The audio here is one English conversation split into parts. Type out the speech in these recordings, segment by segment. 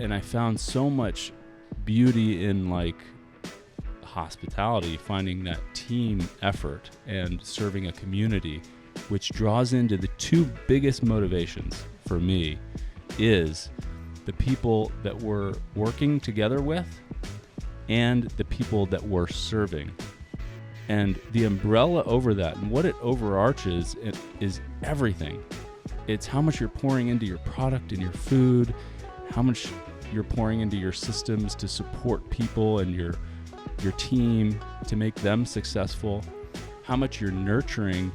And I found so much beauty in like hospitality, finding that team effort and serving a community, which draws into the two biggest motivations for me is the people that we're working together with and the people that we're serving. And the umbrella over that and what it overarches is everything. It's how much you're pouring into your product and your food, how much you're pouring into your systems to support people and your team to make them successful, how much you're nurturing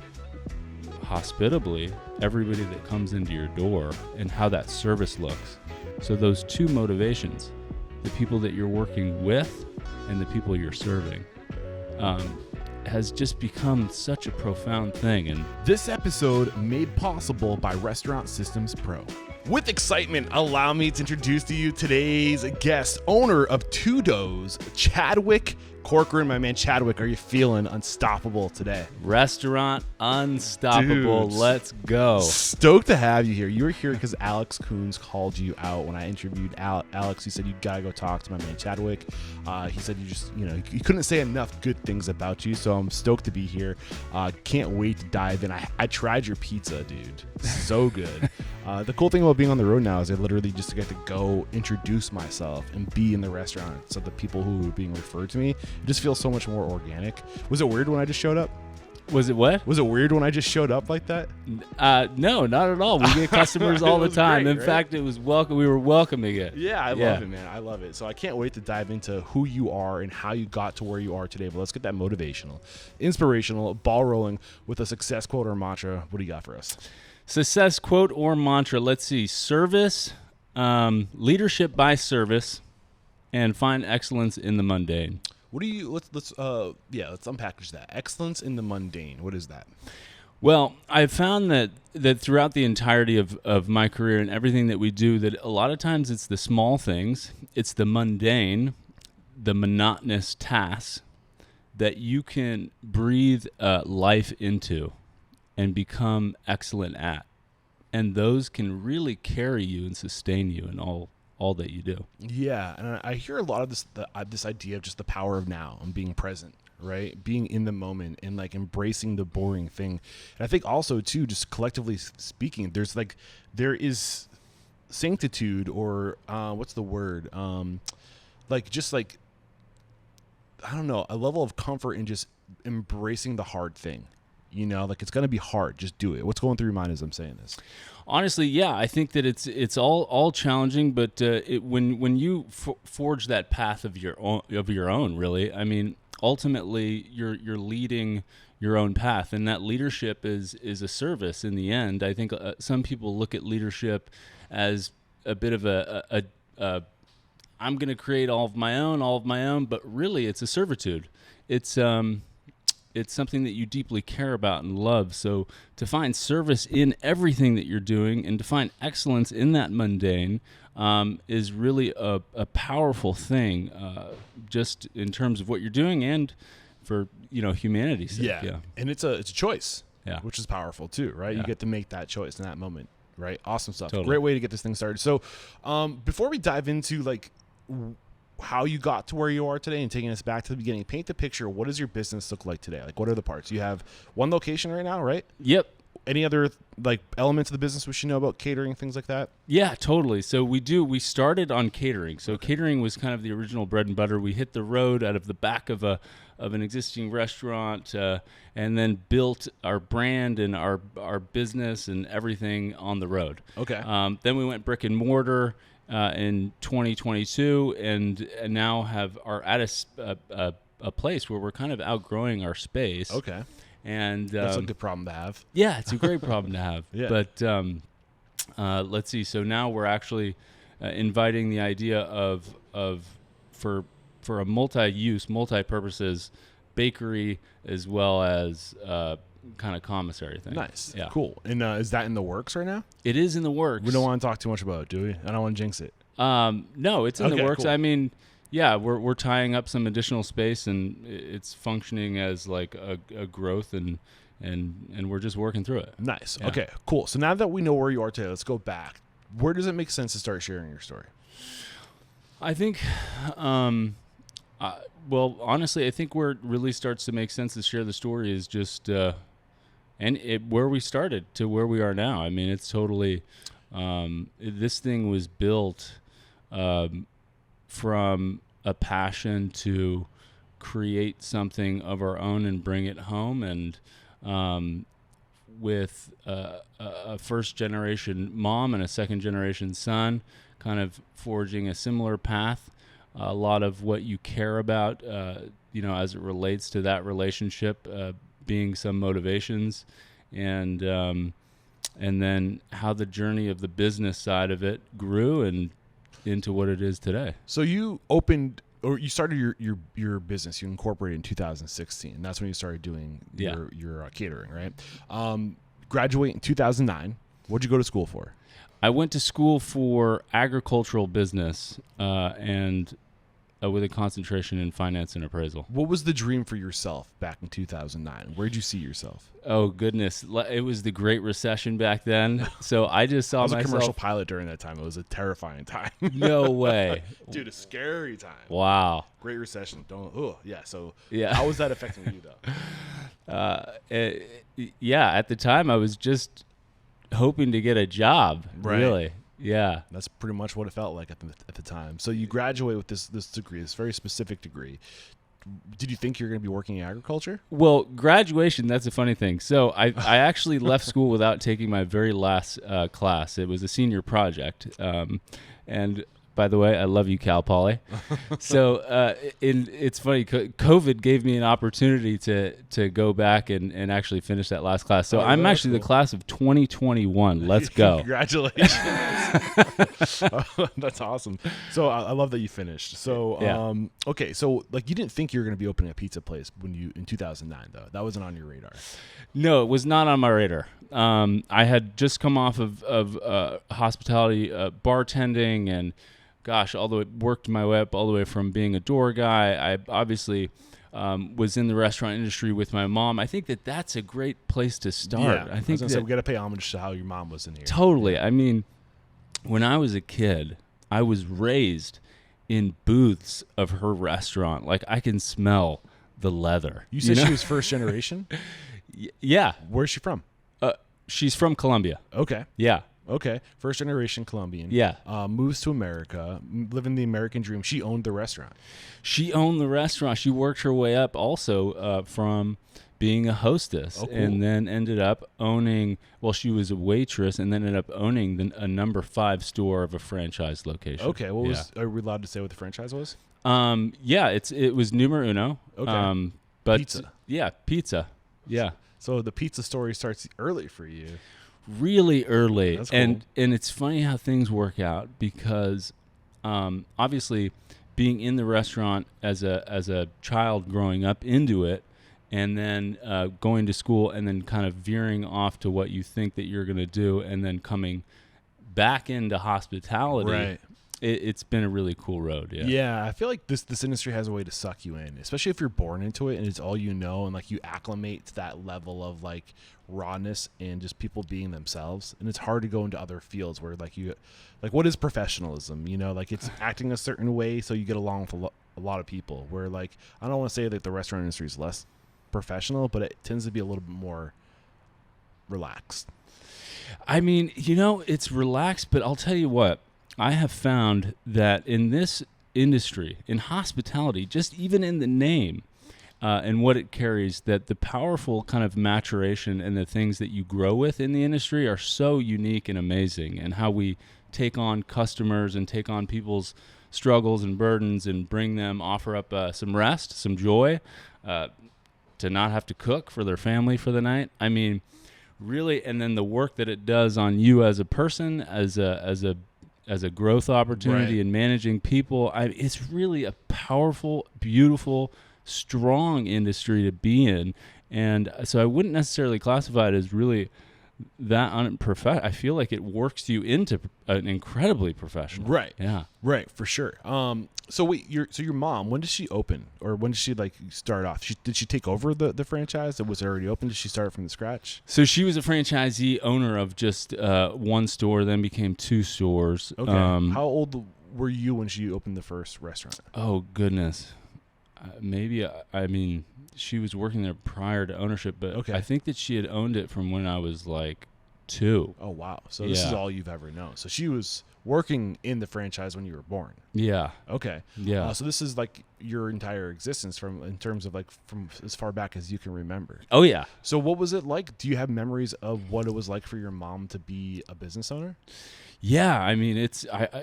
hospitably everybody that comes into your door, and how that service looks. So those two motivations, the people that you're working with and the people you're serving, has just become such a profound thing. And this episode made possible by Restaurant Systems Pro. With excitement, allow me to introduce to you today's guest, owner of Two Doughs, Chadwick Corcoran. My man Chadwick, are you feeling unstoppable today? Restaurant unstoppable. Dude, let's go. Stoked to have you here. You were here because Alex Coons called you out when I interviewed Alex. He said you gotta go talk to my man Chadwick. He said you couldn't say enough good things about you, so I'm stoked to be here. Can't wait to dive in. I tried your pizza, dude. So good. The cool thing about being on the road now is I literally just get to go introduce myself and be in the restaurant. So the people who are being referred to me, it just feels so much more organic. Was it weird when I just showed up? Was it what? Was it weird when I just showed up like that? No, not at all. We get customers all the time. Great, in right? fact, it was welcome. We were welcoming it. Yeah, I love it, man. I love it. So I can't wait to dive into who you are and how you got to where you are today. But let's get that motivational, inspirational, ball rolling with a success quote or mantra. What do you got for us? Success quote or mantra. Let's see. Service, leadership by service, and find excellence in the mundane. What do you? Let's unpackage that. Excellence in the mundane. What is that? Well, I've found that throughout the entirety of my career and everything that we do, that a lot of times it's the small things, it's the mundane, the monotonous tasks that you can breathe life into and become excellent at. And those can really carry you and sustain you in all that you do. Yeah, and I hear a lot of this idea of just the power of now and being present, right? Being in the moment and like embracing the boring thing. And I think also too, just collectively speaking, there is sanctitude or what's the word? I don't know, a level of comfort in just embracing the hard thing. You know, like it's going to be hard. Just do it. What's going through your mind as I'm saying this? Honestly, yeah, I think that it's all challenging, but when you forge that path of your own, really, I mean, ultimately you're leading your own path, and that leadership is a service in the end. I think some people look at leadership as a bit of a I'm going to create all of my own, but really it's a servitude. It's something that you deeply care about and love. So to find service in everything that you're doing and to find excellence in that mundane is really a powerful thing, just in terms of what you're doing and for humanity's sake. Yeah, and it's a choice, which is powerful too, right? Yeah. You get to make that choice in that moment, right? Awesome stuff. Totally. Great way to get this thing started. So before we dive into like how you got to where you are today and taking us back to the beginning, paint the picture. What does your business look like today? Like, what are the parts? You have one location right now, right? Yep. Any other like elements of the business we should know about, catering, things like that? Yeah, totally. So we started on catering. So catering was kind of the original bread and butter. We hit the road out of the back of an existing restaurant, and then built our brand and our business and everything on the road. Okay. Then we went brick and mortar in 2022, and now are at a place where we're kind of outgrowing our space. Okay. And that's a good problem to have. Yeah, it's a great problem to have. Yeah. But let's see. So now we're actually inviting the idea of for a multi-use, multi-purposes bakery as well as kind of commissary thing. Nice. Yeah. Cool. And is that in the works right now? It is in the works. We don't want to talk too much about it, do we? I don't want to jinx it. No, it's in the works. Cool. I mean, yeah, we're tying up some additional space, and it's functioning as like a growth, and we're just working through it. Nice. Yeah. Okay, cool. So now that we know where you are today, let's go back. Where does it make sense to start sharing your story? I think, well, honestly, I think where it really starts to make sense to share the story is just, where we started to where we are now. I mean, it's totally, this thing was built from a passion to create something of our own and bring it home. And with a first-generation mom and a second-generation son, kind of forging a similar path. A lot of what you care about, as it relates to that relationship, being some motivations, and then how the journey of the business side of it grew and into what it is today. So you opened, or you started your business. You incorporated in 2016. And that's when you started doing your catering, right? Graduate in 2009. What'd you go to school for? I went to school for agricultural business and with a concentration in finance and appraisal. What was the dream for yourself back in 2009? Where did you see yourself? Oh, goodness. It was the Great Recession back then. So I just saw myself. I was a commercial pilot during that time. It was a terrifying time. No way. Dude, a scary time. Wow. Great Recession. So yeah. How was that affecting you, though? At the time, I was just hoping to get a job, really. Yeah. That's pretty much what it felt like at the time. So you graduate with this degree, this very specific degree. Did you think you were going to be working in agriculture? Well, graduation, that's a funny thing. So I actually left school without taking my very last class. It was a senior project. And by the way, I love you, Cal Poly. So it's funny. COVID gave me an opportunity to go back and actually finish that last class. So I'm actually the class of 2021. Let's go. Congratulations. That's awesome. So I love that you finished. So, okay. So like you didn't think you were going to be opening a pizza place in 2009 though. That wasn't on your radar. No, it was not on my radar. I had just come off of hospitality, bartending, and worked my way up all the way from being a door guy. I obviously was in the restaurant industry with my mom. I think that's a great place to start. Yeah, I think we got to pay homage to how your mom was in here. Totally. I mean, when I was a kid, I was raised in booths of her restaurant. Like I can smell the leather. You said she was first generation? Yeah. Where's she from? She's from Colombia. Okay. Yeah. Okay, first generation Colombian. Yeah. Moves to America, living the American dream. She owned the restaurant. She owned the restaurant. She worked her way up also from being a hostess, and then ended up owning. Well, she was a waitress, and then ended up owning a number 5 store of a franchise location. Okay, are we allowed to say what the franchise was? It was Numero Uno. Okay, but pizza. Yeah, pizza. Yeah. So the pizza story starts early for you. Really early. That's cool. And it's funny how things work out because obviously being in the restaurant as a child growing up into it, and then going to school and then kind of veering off to what you think that you're going to do, and then coming back into hospitality. Right. It's been a really cool road. Yeah, I feel like this industry has a way to suck you in, especially if you're born into it and it's all you know, and like you acclimate to that level of like rawness and just people being themselves. And it's hard to go into other fields where what is professionalism? Like it's acting a certain way so you get along with a lot of people. Where like I don't want to say that the restaurant industry is less professional, but it tends to be a little bit more relaxed. I mean, it's relaxed, but I'll tell you what. I have found that in this industry, in hospitality, just even in the name and what it carries, that the powerful kind of maturation and the things that you grow with in the industry are so unique and amazing, and how we take on customers and take on people's struggles and burdens and offer up some rest, some joy, to not have to cook for their family for the night. I mean, really, and then the work that it does on you as a person, as a growth opportunity, right, and managing people. It's really a powerful, beautiful, strong industry to be in. And so I wouldn't necessarily classify it as really that unprofessional. I feel like it works you into an incredibly professional. Right. Yeah. Right, for sure. So wait, your mom, when did she open, or when did she like start off? Did she take over the franchise that was already open? Did she start from the scratch? So she was a franchisee owner of just one store, then became 2 stores. Okay. How old were you when she opened the first restaurant? Oh goodness, maybe I mean she was working there prior to ownership, but Okay. I think that she had owned it from when I was like 2. Oh wow! So this is Yeah. all you've ever known. So she was working in the franchise when you were born. Yeah, Okay. yeah. So this is like your entire existence in terms of like from as far back as you can remember. Oh yeah. So what was it like? Do you have memories of what it was like for your mom to be a business owner? Yeah, I mean,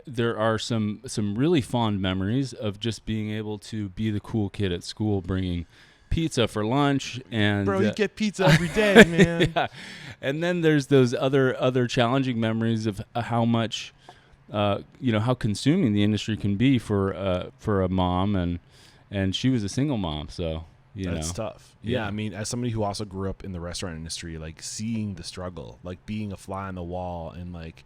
there are some really fond memories of just being able to be the cool kid at school, bringing pizza for lunch, and Bro, you get pizza every day, man. yeah. And then there's those other challenging memories of how much, how consuming the industry can be for a mom, and she was a single mom, so That's tough. Yeah. Yeah. I mean, as somebody who also grew up in the restaurant industry, like seeing the struggle, like being a fly on the wall, and like,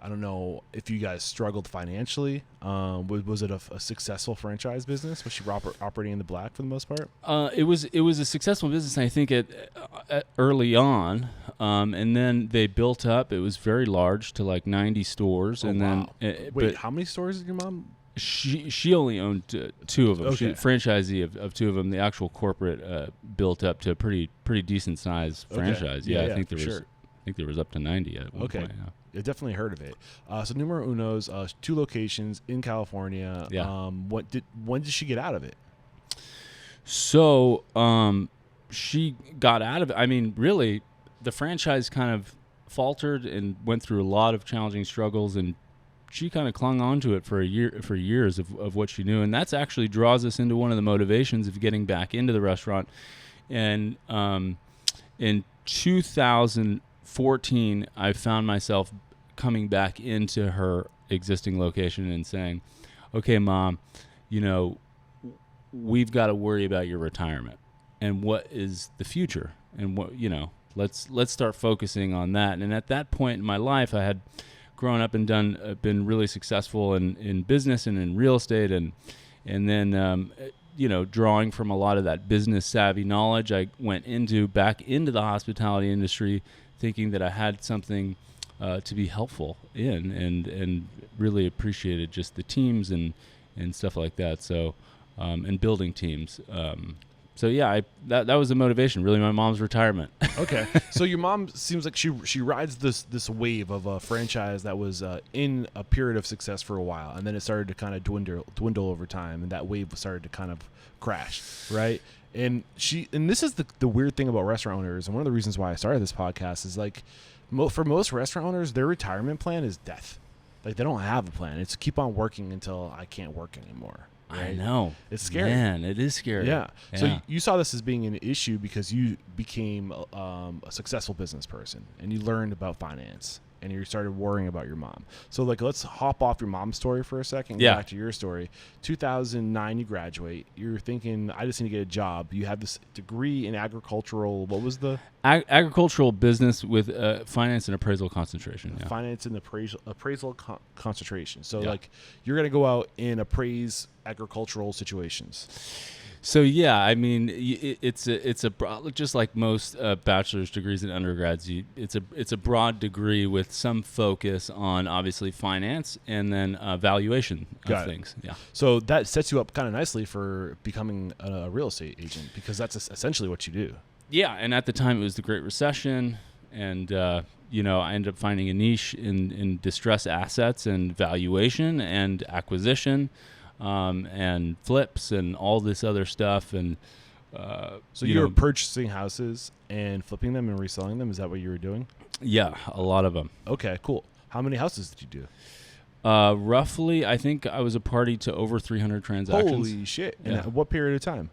I don't know if you guys struggled financially. Was it a successful franchise business? Was she operating in the black for the most part? It was a successful business, I think, at early on, and then they built up. It was very large to like 90 stores, and wow. then Wait, how many stores did your mom? She only owned 2 of them. Okay. She franchisee of 2 of them. The actual corporate built up to a pretty decent size franchise. Okay. Yeah, I think there was sure. I think there was up to 90 at one Okay. point. Yeah. I definitely heard of it. So numero uno's, 2 locations in California. Yeah. When did she get out of it? So she got out of it. I mean, really, the franchise kind of faltered and went through a lot of challenging struggles, and she kind of clung on to it for years of what she knew. And that's actually draws us into one of the motivations of getting back into the restaurant. And in 2014, I found myself coming back into her existing location and saying, okay, Mom, we've got to worry about your retirement and what is the future, and what, let's start focusing on that. And at that point in my life, I had grown up and been really successful in business and in real estate, and then drawing from a lot of that business savvy knowledge, I went back into the hospitality industry, thinking that I had something to be helpful in, and really appreciated just the teams and stuff like that. So and building teams. So yeah, that was the motivation. Really, my mom's retirement. Okay, so your mom seems like she rides this wave of a franchise that was in a period of success for a while, and then it started to kind of dwindle over time, and that wave started to kind of crash, right? And this is the weird thing about restaurant owners, and one of the reasons why I started this podcast is like, for most restaurant owners, their retirement plan is death. Like, they don't have a plan. It's keep on working until I can't work anymore. Right? I know. It's scary. Man, it is scary. Yeah. Yeah. So you saw this as being an issue because you became a successful business person, and you learned about finance, and you started worrying about your mom. So like, let's hop off your mom's story for a second. Yeah. Go back to your story. 2009, you graduate. You're thinking, I just need to get a job. You have this degree in agricultural. What was the agricultural business with finance and appraisal concentration? Yeah. finance and appraisal concentration? So Yeah. like, you're gonna go out and appraise agricultural situations. So yeah, I mean, it's just like most bachelor's degrees and undergrads. It's a broad degree with some focus on obviously finance and then valuation Got of it. things. Yeah. So that sets you up kind of nicely for becoming a real estate agent, because that's essentially what you do. Yeah, and at the time it was the Great Recession, and I ended up finding a niche in distressed assets and valuation and acquisition. And flips and all this other stuff, and So you were purchasing houses and flipping them and reselling them. Is that what you were doing? yeah, a lot of them. Okay, cool. How many houses did you do? Roughly, I think I was a party to over 300 transactions. Holy shit! Yeah. And what period of time?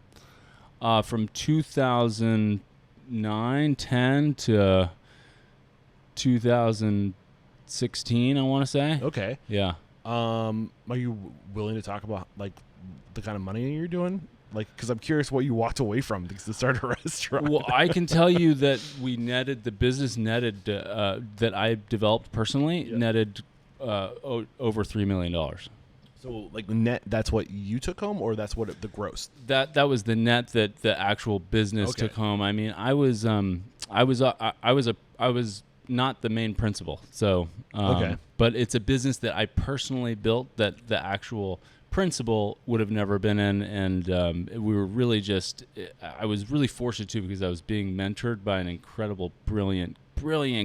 From 2009, 10 to 2016, I want to say. Okay. Yeah. Are you willing to talk about like the kind of money you're doing? Like, because I'm curious what you walked away from to start a restaurant. Well, I can tell you that the business netted that I developed personally Yeah. netted over $3 million. So like net, that's what you took home, or that's what the gross? That was the net that the actual business Okay. took home. I mean, I was not the main principal. So, Okay. but it's a business that I personally built that the actual principal would have never been in. And we were really just, I was really fortunate too, because I was being mentored by an incredible, brilliant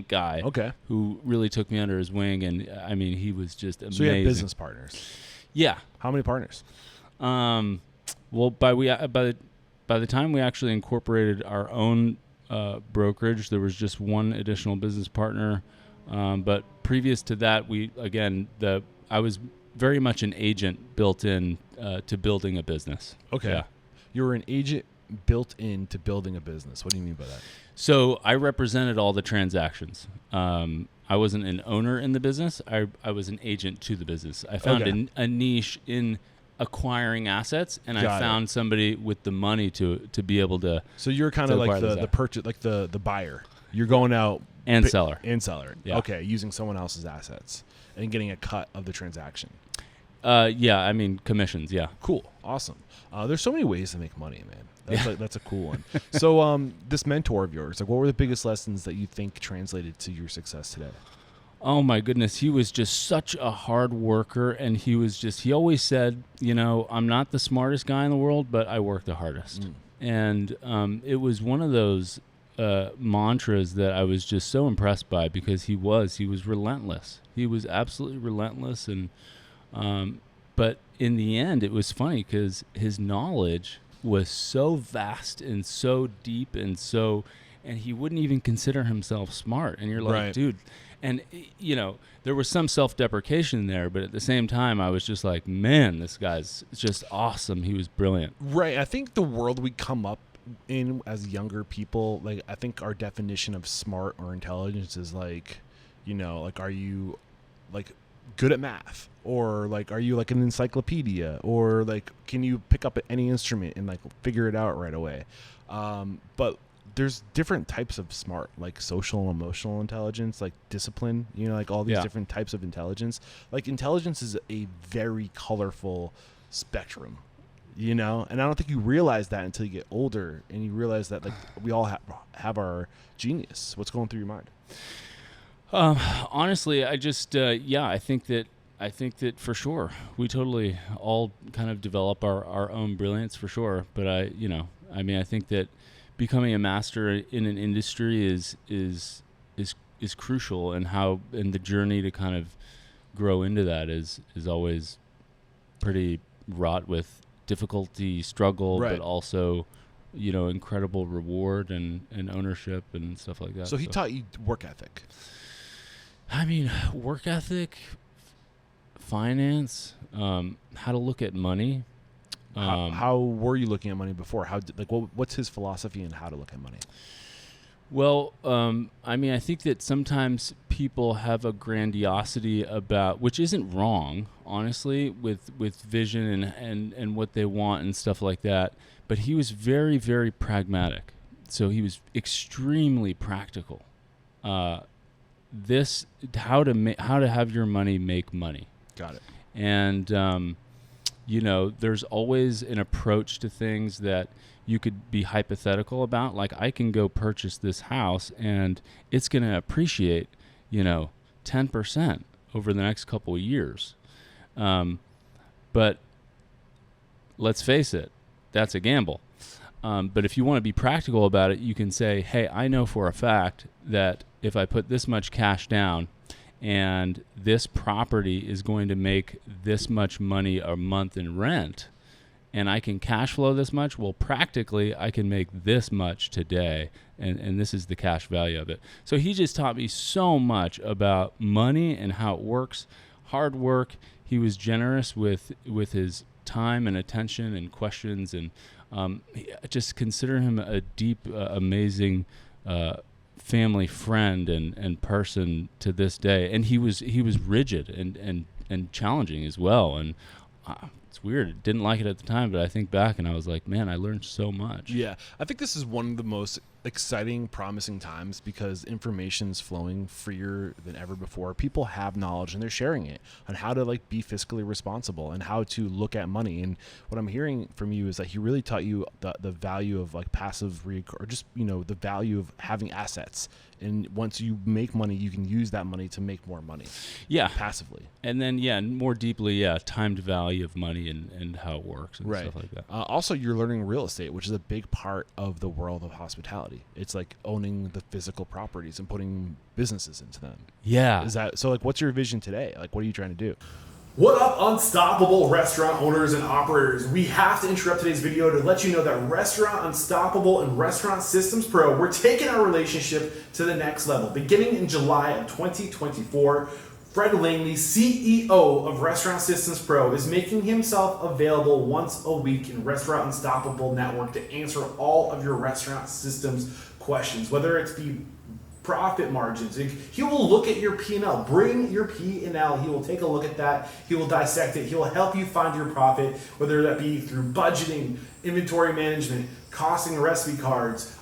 guy. Okay. Who really took me under his wing. And I mean, he was just amazing. So you had business partners. Yeah. How many partners? Well, by the time we actually incorporated our own brokerage, there was just one additional business partner. But previous to that, I was very much an agent built in to building a business. Okay. Yeah. You were an agent built into building a business. What do you mean by that? So I represented all the transactions. I wasn't an owner in the business. I was an agent to the business. I found a niche in acquiring assets, and I found somebody with the money to be able to. So you're kind of like the purchase, like the buyer. You're going out seller. Yeah. Okay, using someone else's assets and getting a cut of the transaction. Yeah, I mean commissions. Yeah. Cool. Awesome. There's so many ways to make money, man. That's a cool one. So, this mentor of yours, like, what were the biggest lessons that you think translated to your success today? Oh my goodness, he was just such a hard worker, and he always said, I'm not the smartest guy in the world, but I work the hardest. And it was one of those mantras that I was just so impressed by, because he was relentless. He was absolutely relentless. And but in the end, it was funny because his knowledge was so vast and so deep and he wouldn't even consider himself smart. And you're like, right. Dude. And, there was some self-deprecation there, but at the same time, I was just like, man, this guy's just awesome. He was brilliant. Right. I think the world we come up in as younger people, like, I think our definition of smart or intelligence is like, are you like good at math, or like, are you like an encyclopedia, or like, can you pick up any instrument and like figure it out right away? But there's different types of smart, like social and emotional intelligence, like discipline, like all these different types of intelligence. Like, intelligence is a very colorful spectrum, and I don't think you realize that until you get older and you realize that, like, we all have our genius. What's going through your mind? Honestly, I just, I think that for sure we totally all kind of develop our own brilliance, for sure. But I think that becoming a master in an industry is crucial, and the journey to kind of grow into that is always pretty wrought with difficulty, struggle, right. But also, incredible reward and ownership and stuff like that. So he taught you work ethic. I mean, work ethic, finance, how to look at money. How were you looking at money before? What's his philosophy on how to look at money? Well, I think that sometimes people have a grandiosity about, which isn't wrong, honestly, with vision and what they want and stuff like that. But he was very, very pragmatic. So he was extremely practical. How to have your money make money. Got it. And there's always an approach to things that you could be hypothetical about. Like, I can go purchase this house and it's going to appreciate, 10% over the next couple of years. But let's face it, that's a gamble. But if you want to be practical about it, you can say, hey, I know for a fact that if I put this much cash down and this property is going to make this much money a month in rent, and I can cash flow this much, well, practically I can make this much today, and this is the cash value of it. So he just taught me so much about money and how it works, hard work. He was generous with his time and attention and questions, and just consider him a deep, amazing family friend and person to this day. And he was rigid and challenging as well, and it's weird. Didn't like it at the time, but I think back and I was like, man, I learned so much. Yeah, I think this is one of the most exciting, promising times because information's flowing freer than ever before. People have knowledge and they're sharing it on how to like be fiscally responsible and how to look at money. And what I'm hearing from you is that he really taught you the value of like passive or just, you know, the value of having assets. And once you make money, you can use that money to make more money. Yeah. Passively. And then, more deeply, timed value of money and how it works and stuff like that. Also, you're learning real estate, which is a big part of the world of hospitality. It's like owning the physical properties and putting businesses into them. Yeah. Is that so? Like, what's your vision today? Like, what are you trying to do? What up, unstoppable restaurant owners and operators? We have to interrupt today's video to let you know that Restaurant Unstoppable and Restaurant Systems Pro, we're taking our relationship to the next level. Beginning in July of 2024, Fred Langley, CEO of Restaurant Systems Pro, is making himself available once a week in Restaurant Unstoppable Network to answer all of your restaurant systems questions, whether it's be profit margins. He will look at your P&L. Bring your P&L. He will take a look at that. He will dissect it. He will help you find your profit, whether that be through budgeting, inventory management, costing recipe cards,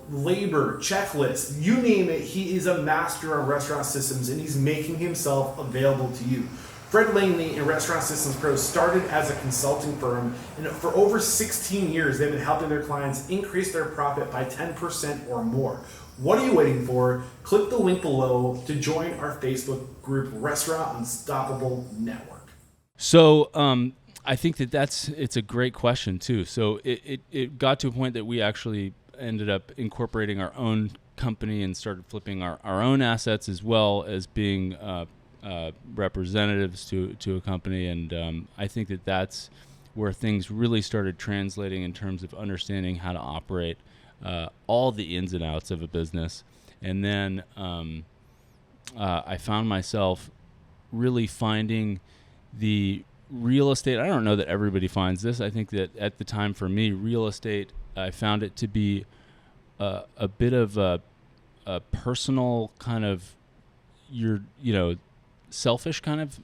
labor, checklists, you name it. He is a master of restaurant systems and he's making himself available to you. Fred Langley and Restaurant Systems Pro started as a consulting firm, and for over 16 years, they've been helping their clients increase their profit by 10% or more. What are you waiting for? Click the link below to join our Facebook group, Restaurant Unstoppable Network. So I think it's a great question too. So it got to a point that we actually ended up incorporating our own company and started flipping our own assets as well as being representatives to a company. And I think that's where things really started translating in terms of understanding how to operate all the ins and outs of a business. And then I found myself really finding the real estate. I don't know that everybody finds this. I think that at the time for me, real estate, I found it to be a bit of a personal kind of selfish kind of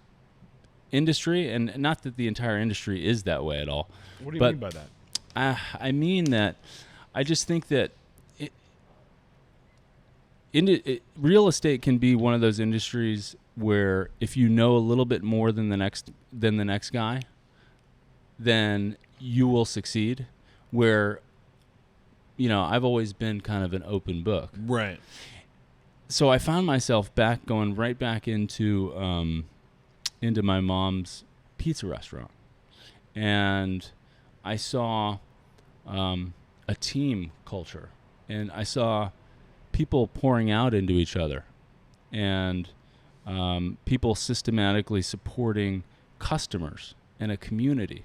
industry. And not that the entire industry is that way at all. What do you mean by that? I mean that I just think that real estate can be one of those industries where if you know a little bit more than the next guy, then you will succeed. Where, I've always been kind of an open book. Right. So I found myself going right back into my mom's pizza restaurant, and I saw a team culture, and I saw people pouring out into each other, and people systematically supporting customers and a community,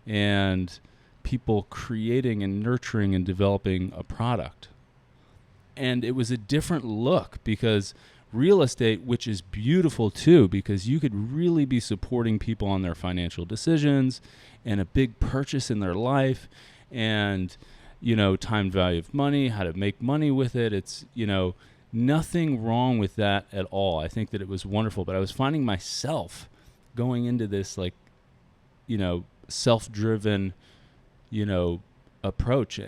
and people creating and nurturing and developing a product. And it was a different look because real estate, which is beautiful too, because you could really be supporting people on their financial decisions and a big purchase in their life, and time value of money, how to make money with it. It's, nothing wrong with that at all. I think that it was wonderful, but I was finding myself going into this self-driven, approach.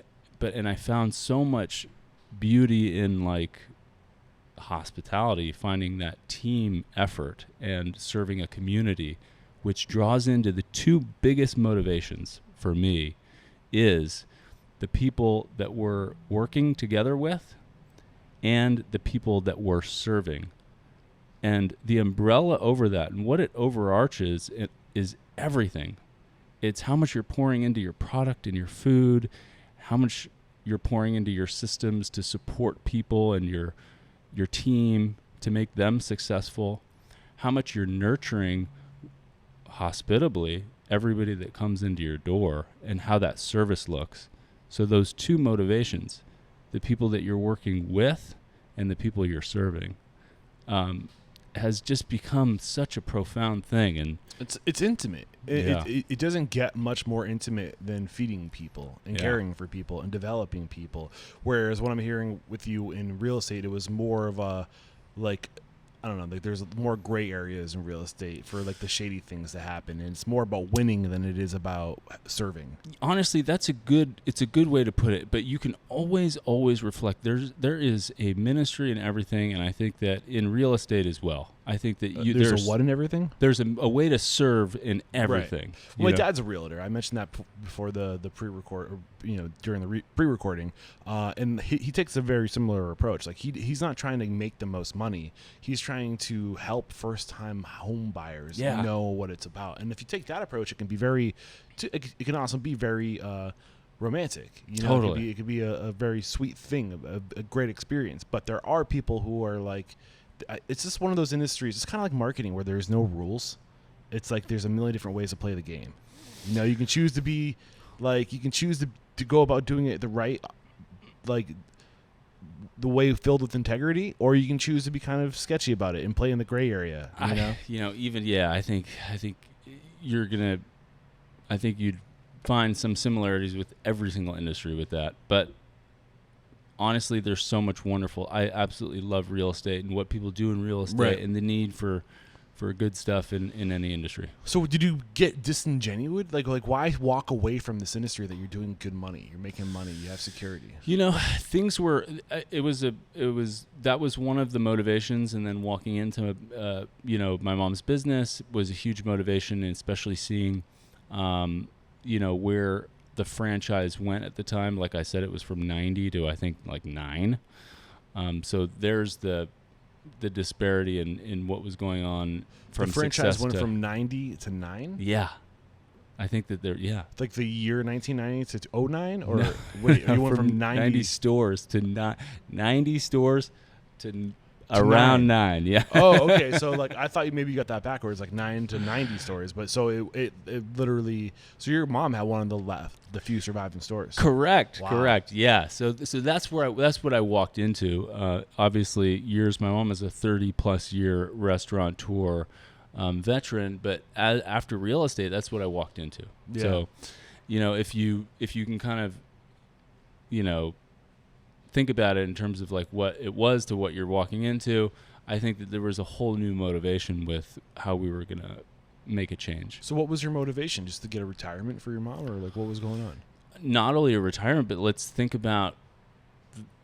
And I found so much beauty in hospitality, finding that team effort and serving a community, which draws into the two biggest motivations for me is the people that we're working together with and the people that we're serving. And the umbrella over that and what it overarches is everything. It's how much you're pouring into your product and your food, how much you're pouring into your systems to support people and your team to make them successful, how much you're nurturing hospitably everybody that comes into your door, and how that service looks. So those two motivations, the people that you're working with and the people you're serving, has just become such a profound thing. And it's intimate. It doesn't get much more intimate than feeding people and caring for people and developing people. Whereas what I'm hearing with you in real estate, it was more of a I don't know, like there's more gray areas in real estate for like the shady things that happen, and it's more about winning than it is about serving. Honestly, it's a good way to put it, but you can always reflect. There is a ministry in everything, and I think that in real estate as well. I think that there's a what in everything? There's a way to serve in everything. Right. Well, my dad's a realtor. I mentioned that before the pre-record, or, during the pre-recording, and he takes a very similar approach. Like he's not trying to make the most money. He's trying to help first-time home buyers know what it's about. And if you take that approach, it can be it can also be very romantic. Totally. It could be a very sweet thing, a great experience. But there are people who are like, it's just one of those industries. It's kind of like marketing where there's no rules. It's like there's a million different ways to play the game. You can choose to be like, you can choose to go about doing it the right, like the way filled with integrity, or you can choose to be kind of sketchy about it and play in the gray area. I think you'd find some similarities with every single industry with that. But honestly, there's so much wonderful. I absolutely love real estate and what people do in real estate and the need for good stuff in any industry. So did you get disingenuous? Like why walk away from this industry that you're doing good money? You're making money. You have security. Things were. That was one of the motivations, and then walking into my mom's business was a huge motivation, and especially seeing, where the franchise went at the time. Like I said, it was from 90 to I think like 9. So there's the disparity in what was going on from the franchise went to, from 90 to 9. Yeah, I think that like the year 1990 to 09, or no. Wait, you went from 90 stores to 90 stores to around 9. Yeah. Oh, okay. So like I thought maybe you got that backwards, like 9 to 90 stores. But so it literally. So your mom had one of the few surviving stores. Correct. Wow. Correct. Yeah. So that's what I walked into. Obviously, my mom is a 30+ year restaurateur veteran, but after real estate, that's what I walked into. Yeah. So, if you can kind of, think about it in terms of like what it was to what you're walking into, I think that there was a whole new motivation with how we were going to make a change. So what was your motivation? Just to get a retirement for your mom, or like what was going on? Not only a retirement, but let's think about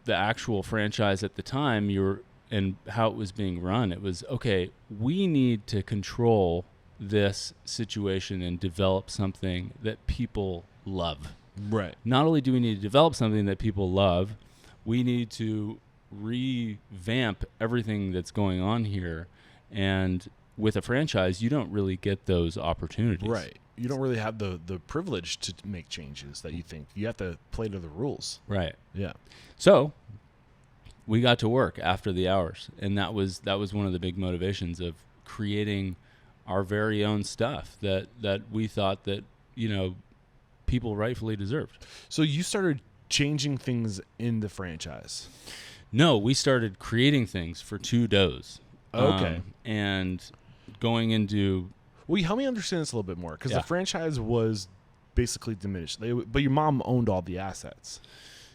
the actual franchise at the time and how it was being run. It was, okay, we need to control this situation and develop something that people love. Right. Not only do we need to develop something that people love, we need to revamp everything that's going on here. And with a franchise, you don't really get those opportunities. Right. You don't really have the privilege to make changes that you think. You have to play to the rules. Right. Yeah. So we got to work after the hours. And that was one of the big motivations of creating our very own stuff that we thought that, people rightfully deserved. So you started changing things in the franchise? No, we started creating things for 2 doughs. Okay. And going into... Well, help me understand this a little bit more, because Yeah. the franchise was basically diminished. But your mom owned all the assets.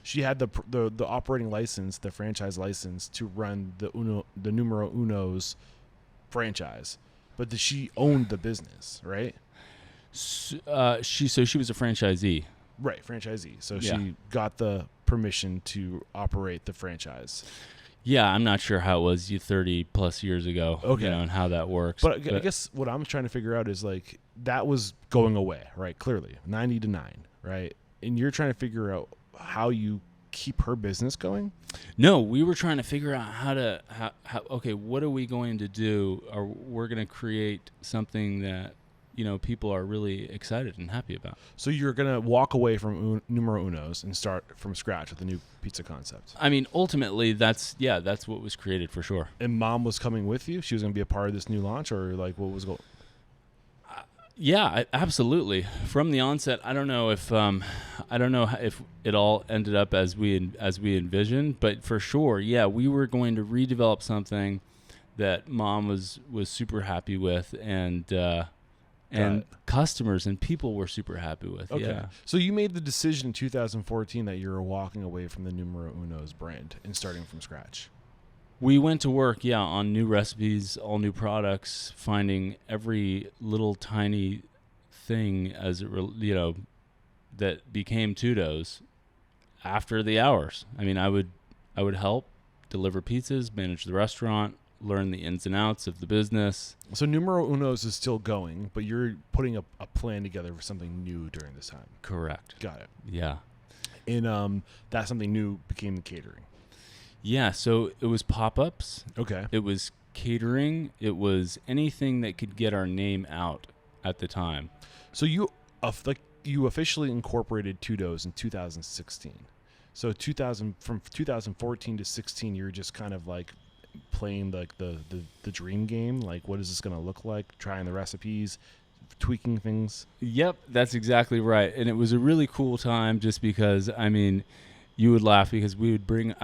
She had the operating license, the franchise license, to run the Numero Uno's franchise. But she owned the business, right? She was a franchisee. Right, franchisee. So Yeah. she got the permission to operate the franchise. Yeah, I'm not sure how it was 30+ years ago. Okay. And how that works. But I guess what I'm trying to figure out is like that was going away, right? Clearly, 90 to 9, right? And you're trying to figure out how you keep her business going. No, we were trying to figure out how okay, what are we going to do? Or we're going to create something that people are really excited and happy about. So you're going to walk away from Numero Uno's and start from scratch with a new pizza concept. I mean, ultimately, that's what was created for sure. And mom was coming with you? She was going to be a part of this new launch, or like what was going? Yeah, absolutely. From the onset, I don't know if it all ended up as we envisioned, but for sure, yeah, we were going to redevelop something that mom was super happy with, and customers and people were super happy with. Okay. Yeah. So you made the decision in 2014 that you were walking away from the Numero Uno's brand and starting from scratch. We went to work, on new recipes, all new products, finding every little tiny thing that became Tudo's after the hours. I mean, I would help deliver pizzas, manage the restaurant, learn the ins and outs of the business. So Numero Uno's is still going, but you're putting a plan together for something new during this time. Correct. Got it. Yeah. And that something new became the catering. Yeah, so it was pop-ups. Okay. It was catering. It was anything that could get our name out at the time. So you officially incorporated Tudo's in 2016. So from 2014 to 16, you're just kind of like playing like the dream game. Like, what is this going to look like? Trying the recipes, tweaking things. Yep, that's exactly right. And it was a really cool time just because, I mean, you would laugh because we would bring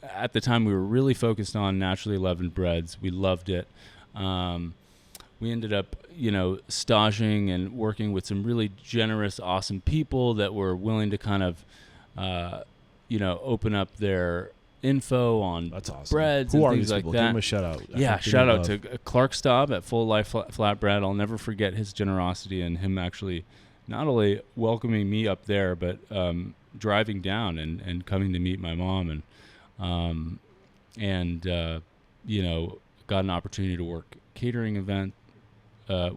at the time we were really focused on naturally leavened breads. We loved it. We ended up, staging and working with some really generous, awesome people that were willing to kind of, open up their info on That's awesome. breads Who and are things these like people? that. Give them a shout out. Yeah, shout out to Clark Staub at Full Life Flatbread. I'll never forget his generosity and him actually not only welcoming me up there, but driving down and coming to meet my mom got an opportunity to work catering event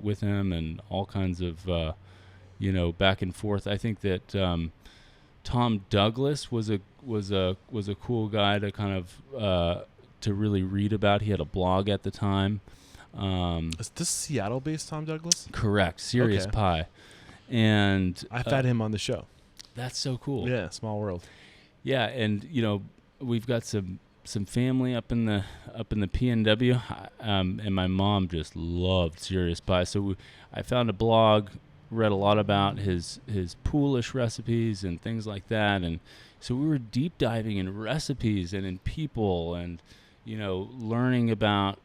with him and all kinds of back and forth. I think that Tom Douglas was a cool guy to kind of to really read about. He had a blog at the time. Is this Seattle-based Tom Douglas? Correct, Serious Okay. Pie, and I've had him on the show. that's so cool. Yeah, small world. Yeah, and we've got some family up in the PNW, and my mom just loved Serious Pie. So I found a blog, read a lot about his Polish recipes and things like that, and so we were deep diving in recipes and in people, and learning about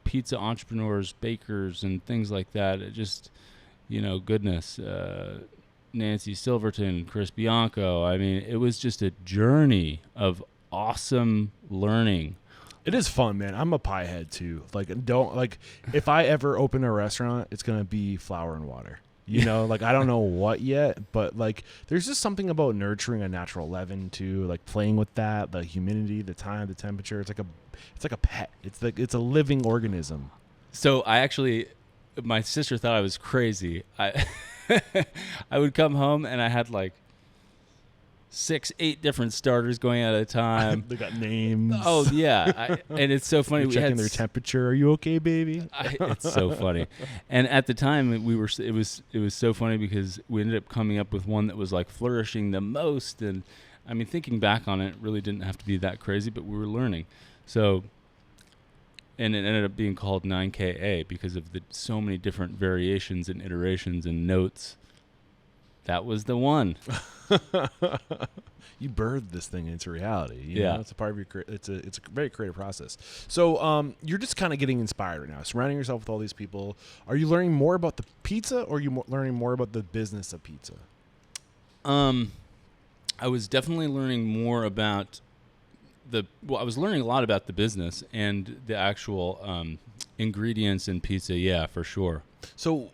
pizza entrepreneurs, bakers, and things like that. It just goodness. Nancy Silverton, Chris Bianco. I mean, it was just a journey of awesome learning. It is fun, man. I'm a pie head too. If I ever open a restaurant, it's gonna be flour and water. I don't know what yet, but there's just something about nurturing a natural leaven too, like playing with that, the humidity, the time, the temperature. It's like a pet. It's a living organism. So my sister thought I was crazy. I would come home and I had 6-8 different starters going at a time. They got names. Oh yeah, and it's so funny. You're checking their temperature. Are you okay, baby? It's so funny. And at the time, it was so funny because we ended up coming up with one that was flourishing the most. And I mean, thinking back on it, it really didn't have to be that crazy, but we were learning. So, and it ended up being called 9KA because of so many different variations and iterations and notes. That was the one. You birthed this thing into reality. Yeah, it's a part of your. It's a very creative process. So you're just kind of getting inspired right now, surrounding yourself with all these people. Are you learning more about the pizza, or are you learning more about the business of pizza? I was definitely learning more about I was learning a lot about the business and the actual ingredients in pizza. Yeah, for sure. So,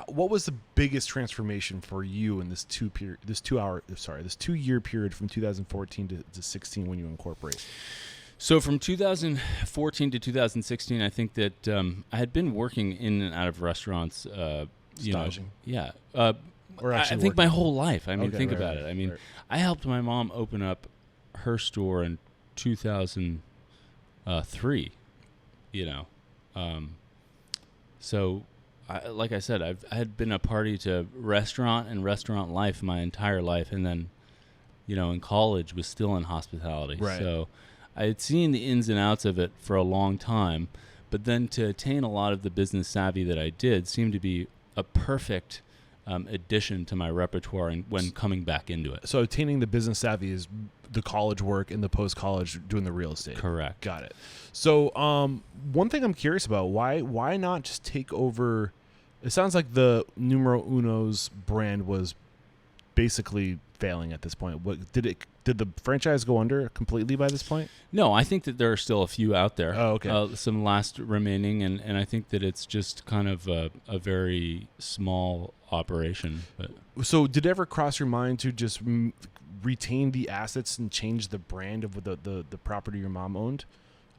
what was the biggest transformation for you in this 2 year period from 2014 to 16 when you incorporate? So from 2014 to 2016, I think that I had been working in and out of restaurants. Staging. Yeah. Or I actually think working. my whole life. I mean, Okay, think right, about right, it. I mean, right. I helped my mom open up her store in 2003. So. Like I said, I had been a party to restaurant and restaurant life my entire life, and then, in college was still in hospitality. Right. So I had seen the ins and outs of it for a long time, but then to attain a lot of the business savvy that I did seemed to be a perfect addition to my repertoire when coming back into it. So attaining the business savvy is the college work and the post-college doing the real estate. Correct. Got it. So one thing I'm curious about, why not just take over? It sounds like the Numero Uno's brand was basically failing at this point. What did the franchise go under completely by this point? No, I think that there are still a few out there. Oh, okay. Some last remaining, and I think that it's just kind of a very small operation. But So did it ever cross your mind to just retain the assets and change the brand of the property your mom owned?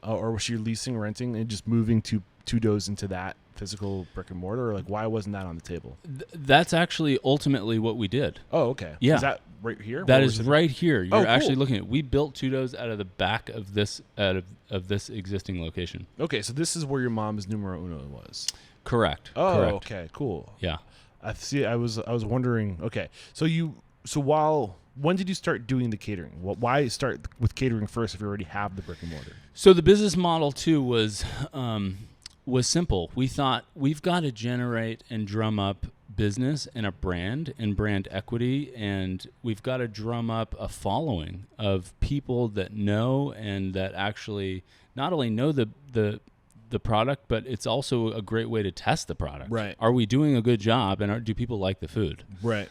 Or was she leasing, renting, and just moving two doors into that physical brick and mortar? Or like, why wasn't that on the table? That's actually ultimately what we did. Oh, okay. Yeah. Is that right here? That is right here. You're cool. actually looking at. We built Tudo's out of the back of this of this existing location. Okay, so this is where your mom's numero uno was. Correct. Oh, Correct. okay, cool. Yeah. I see. I was wondering. Okay, when did you start doing the catering? Why start with catering first if you already have the brick and mortar? So the business model too was simple. We thought we've got to generate and drum up business and a brand and brand equity, and we've got to drum up a following of people that know and that actually not only know the product, but it's also a great way to test the product. Right. Are we doing a good job, and do people like the food? Right.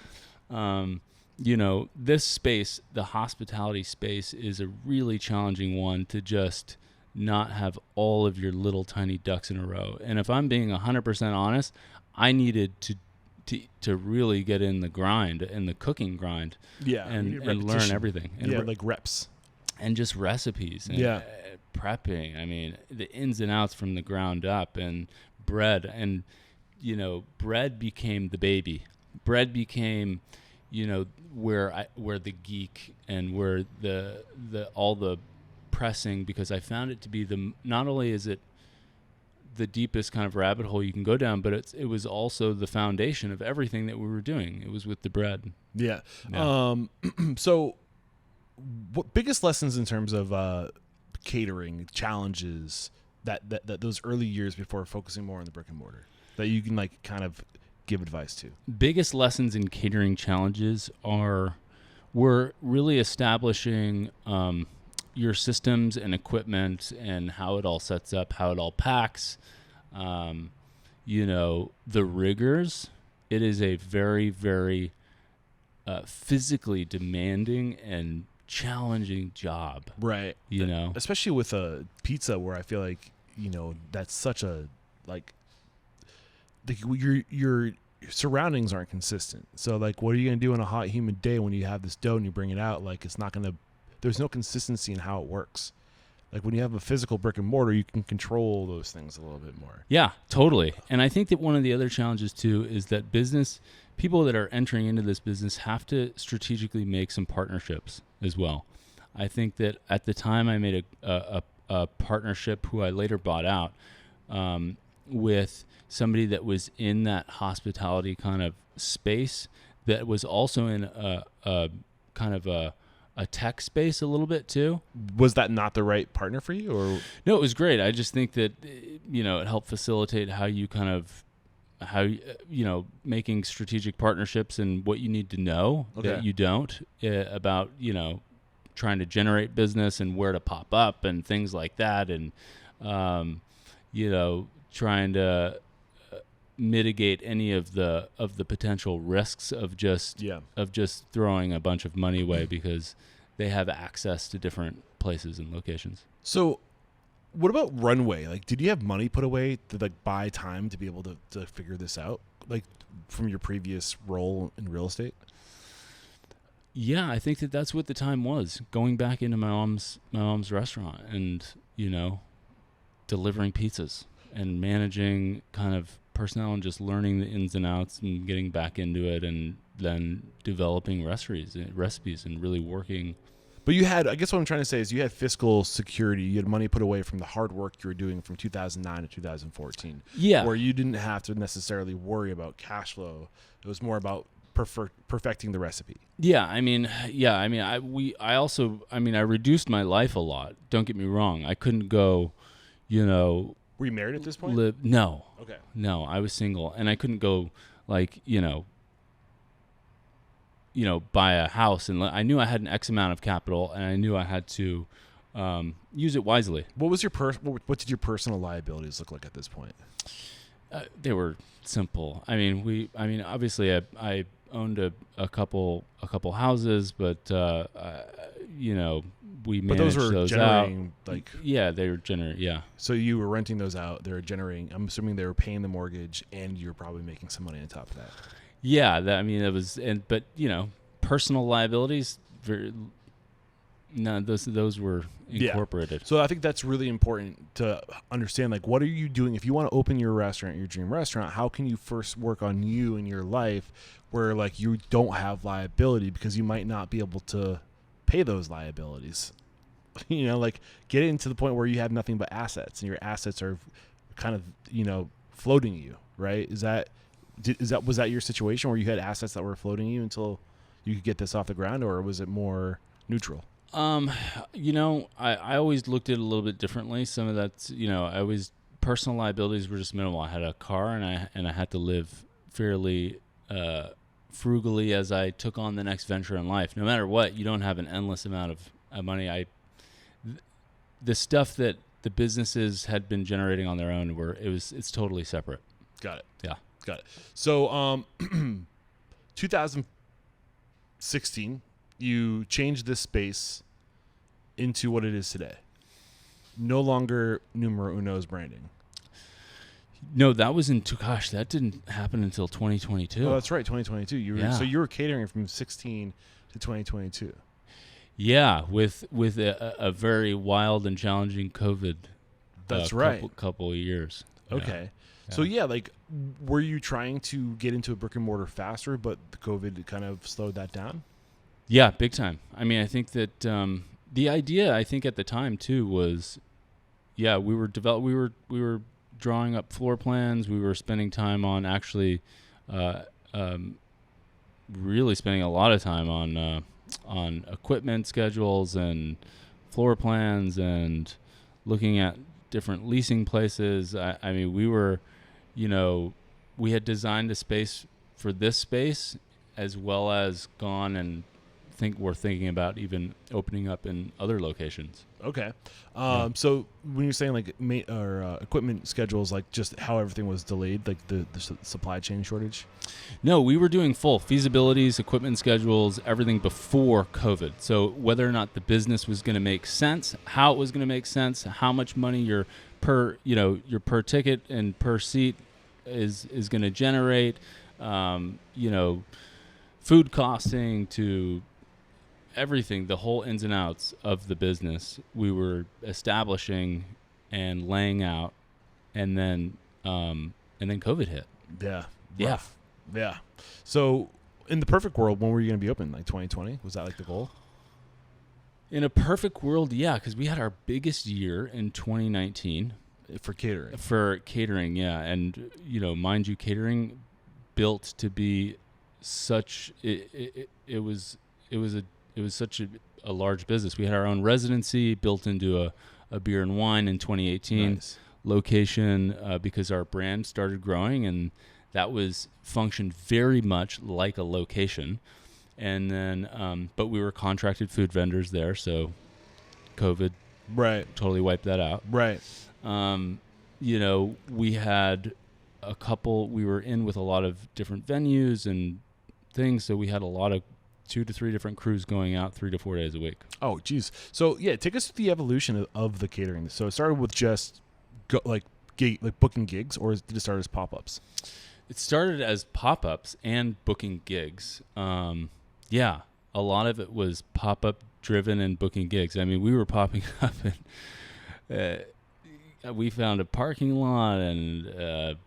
This space, the hospitality space, is a really challenging one to just not have all of your little tiny ducks in a row. And if I'm being 100% honest, I needed to really get in the grind, in the cooking grind, and learn everything. And like reps. And just recipes and prepping. I mean, the ins and outs from the ground up, and bread. And, bread became the baby. Bread became, where the geek and where the all the pressing, because I found it to be not only is it the deepest kind of rabbit hole you can go down, but it was also the foundation of everything that we were doing. It was with the bread. Yeah. So what biggest lessons in terms of catering challenges that those early years before focusing more on the brick and mortar that you can like kind of give advice to? Biggest lessons in catering challenges were really establishing your systems and equipment and how it all sets up, how it all packs, the rigors. It is a very, very physically demanding and challenging job. Right. Especially with a pizza where I feel like, that's such a, like your surroundings aren't consistent. So like, what are you going to do on a hot, humid day when you have this dough and you bring it out? Like, it's not going to, there's no consistency in how it works. Like when you have a physical brick and mortar, you can control those things a little bit more. Yeah, totally. And I think that one of the other challenges too is that people that are entering into this business have to strategically make some partnerships as well. I think that at the time I made a partnership who I later bought out with somebody that was in that hospitality kind of space that was also in a kind of a tech space a little bit too. Was that not the right partner for you, or? No, it was great. I just think that, it helped facilitate how you making strategic partnerships and what you need to know that you don't about, trying to generate business and where to pop up and things like that. And, trying to mitigate any of the potential risks of just throwing a bunch of money away because they have access to different places and locations. So what about runway? Like, did you have money put away to like buy time to be able to figure this out? Like from your previous role in real estate? Yeah, I think that's what the time was. Going back into my mom's restaurant and, delivering pizzas and managing kind of personnel and just learning the ins and outs and getting back into it, and then developing recipes and really working. But I guess what I'm trying to say is you had fiscal security. You had money put away from the hard work you were doing from 2009 to 2014. Yeah. Where you didn't have to necessarily worry about cash flow. It was more about perfecting the recipe. I reduced my life a lot. Don't get me wrong. I couldn't go, Were you married at this point? No. Okay. No, I was single, and I couldn't go like, buy a house, and I knew I had an X amount of capital, and I knew I had to use it wisely. What did your personal liabilities look like at this point? They were simple. Obviously, I owned a couple houses, but you know, we But managed those were out. generating like. Yeah, they were generating. Yeah. So you were renting those out. They were generating. I'm assuming they were paying the mortgage, and you were probably making some money on top of that. Yeah, I mean, it was, but you know, personal liabilities. No, those were incorporated. Yeah. So I think that's really important to understand. Like, what are you doing if you want to open your restaurant, your dream restaurant? How can you first work on you and your life, where like you don't have liability because you might not be able to pay those liabilities. You know, like get it into the point where you have nothing but assets, and your assets are kind of, you know, floating you, right? Was that your situation where you had assets that were floating you until you could get this off the ground, or was it more neutral? You know, I always looked at it a little bit differently. Some of that's, you know, personal liabilities were just minimal. I had a car, and I had to live fairly frugally as I took on the next venture in life. No matter what, you don't have an endless amount of money. The stuff that the businesses had been generating on their own it's totally separate. Got it. Yeah. Got it. So, 2016, you changed this space into what it is today. No longer Numero Uno's branding. No, that was that didn't happen until 2022. Oh, that's right, 2022. So you were catering from 16 to 2022. Yeah, with a very wild and challenging COVID. That's right. Couple of years. Okay. Yeah. So like, were you trying to get into a brick and mortar faster, but the COVID kind of slowed that down? Yeah, big time. I mean, I think that the idea, I think at the time too, was, we were drawing up floor plans. We were spending time on actually, really spending a lot of time on equipment schedules and floor plans and looking at different leasing places. I mean, we were, you know, we had designed a space for this space, as well as gone and we're thinking about even opening up in other locations. Okay. So when you're saying like equipment schedules, like just how everything was delayed, like the supply chain shortage? No, we were doing full feasibilities, equipment schedules, everything before COVID. So whether or not the business was going to make sense, how it was going to make sense, how much money your per ticket and per seat is going to generate, you know, food costing to everything, the whole ins and outs of the business, we were establishing and laying out, and then COVID hit. Yeah. Rough. Yeah. So in the perfect world, when were you going to be open? Like 2020? Was that like the goal? In a perfect world, yeah, because we had our biggest year in 2019 for catering. For catering, yeah, and you know, mind you, catering built to be such it was such a large business. We had our own residency built into a beer and wine in 2018 nice. Location because our brand started growing, and that was functioned very much like a location. And then, but we were contracted food vendors there, so COVID totally wiped that out. Right. You know, we had we were in with a lot of different venues and things, so we had a lot of 2 to 3 different crews going out 3 to 4 days a week. Oh, geez. So yeah, take us through the evolution of the catering. So it started with just booking gigs, or did it start as pop-ups? It started as pop-ups and booking gigs. Yeah, a lot of it was pop-up driven and booking gigs. I mean, we were popping up and we found a parking lot and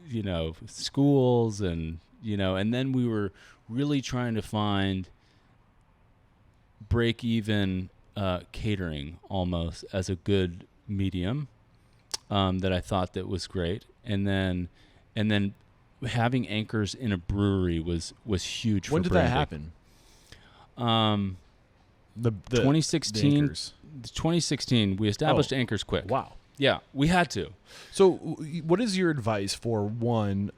you know, schools and you know, and then we were really trying to find break-even catering almost as a good medium that I thought that was great, and then having anchors in a brewery was huge. When for did branding. That happen? The 2016. the 2016, we established anchors quick. Wow. Yeah, we had to. So, what is your advice for one?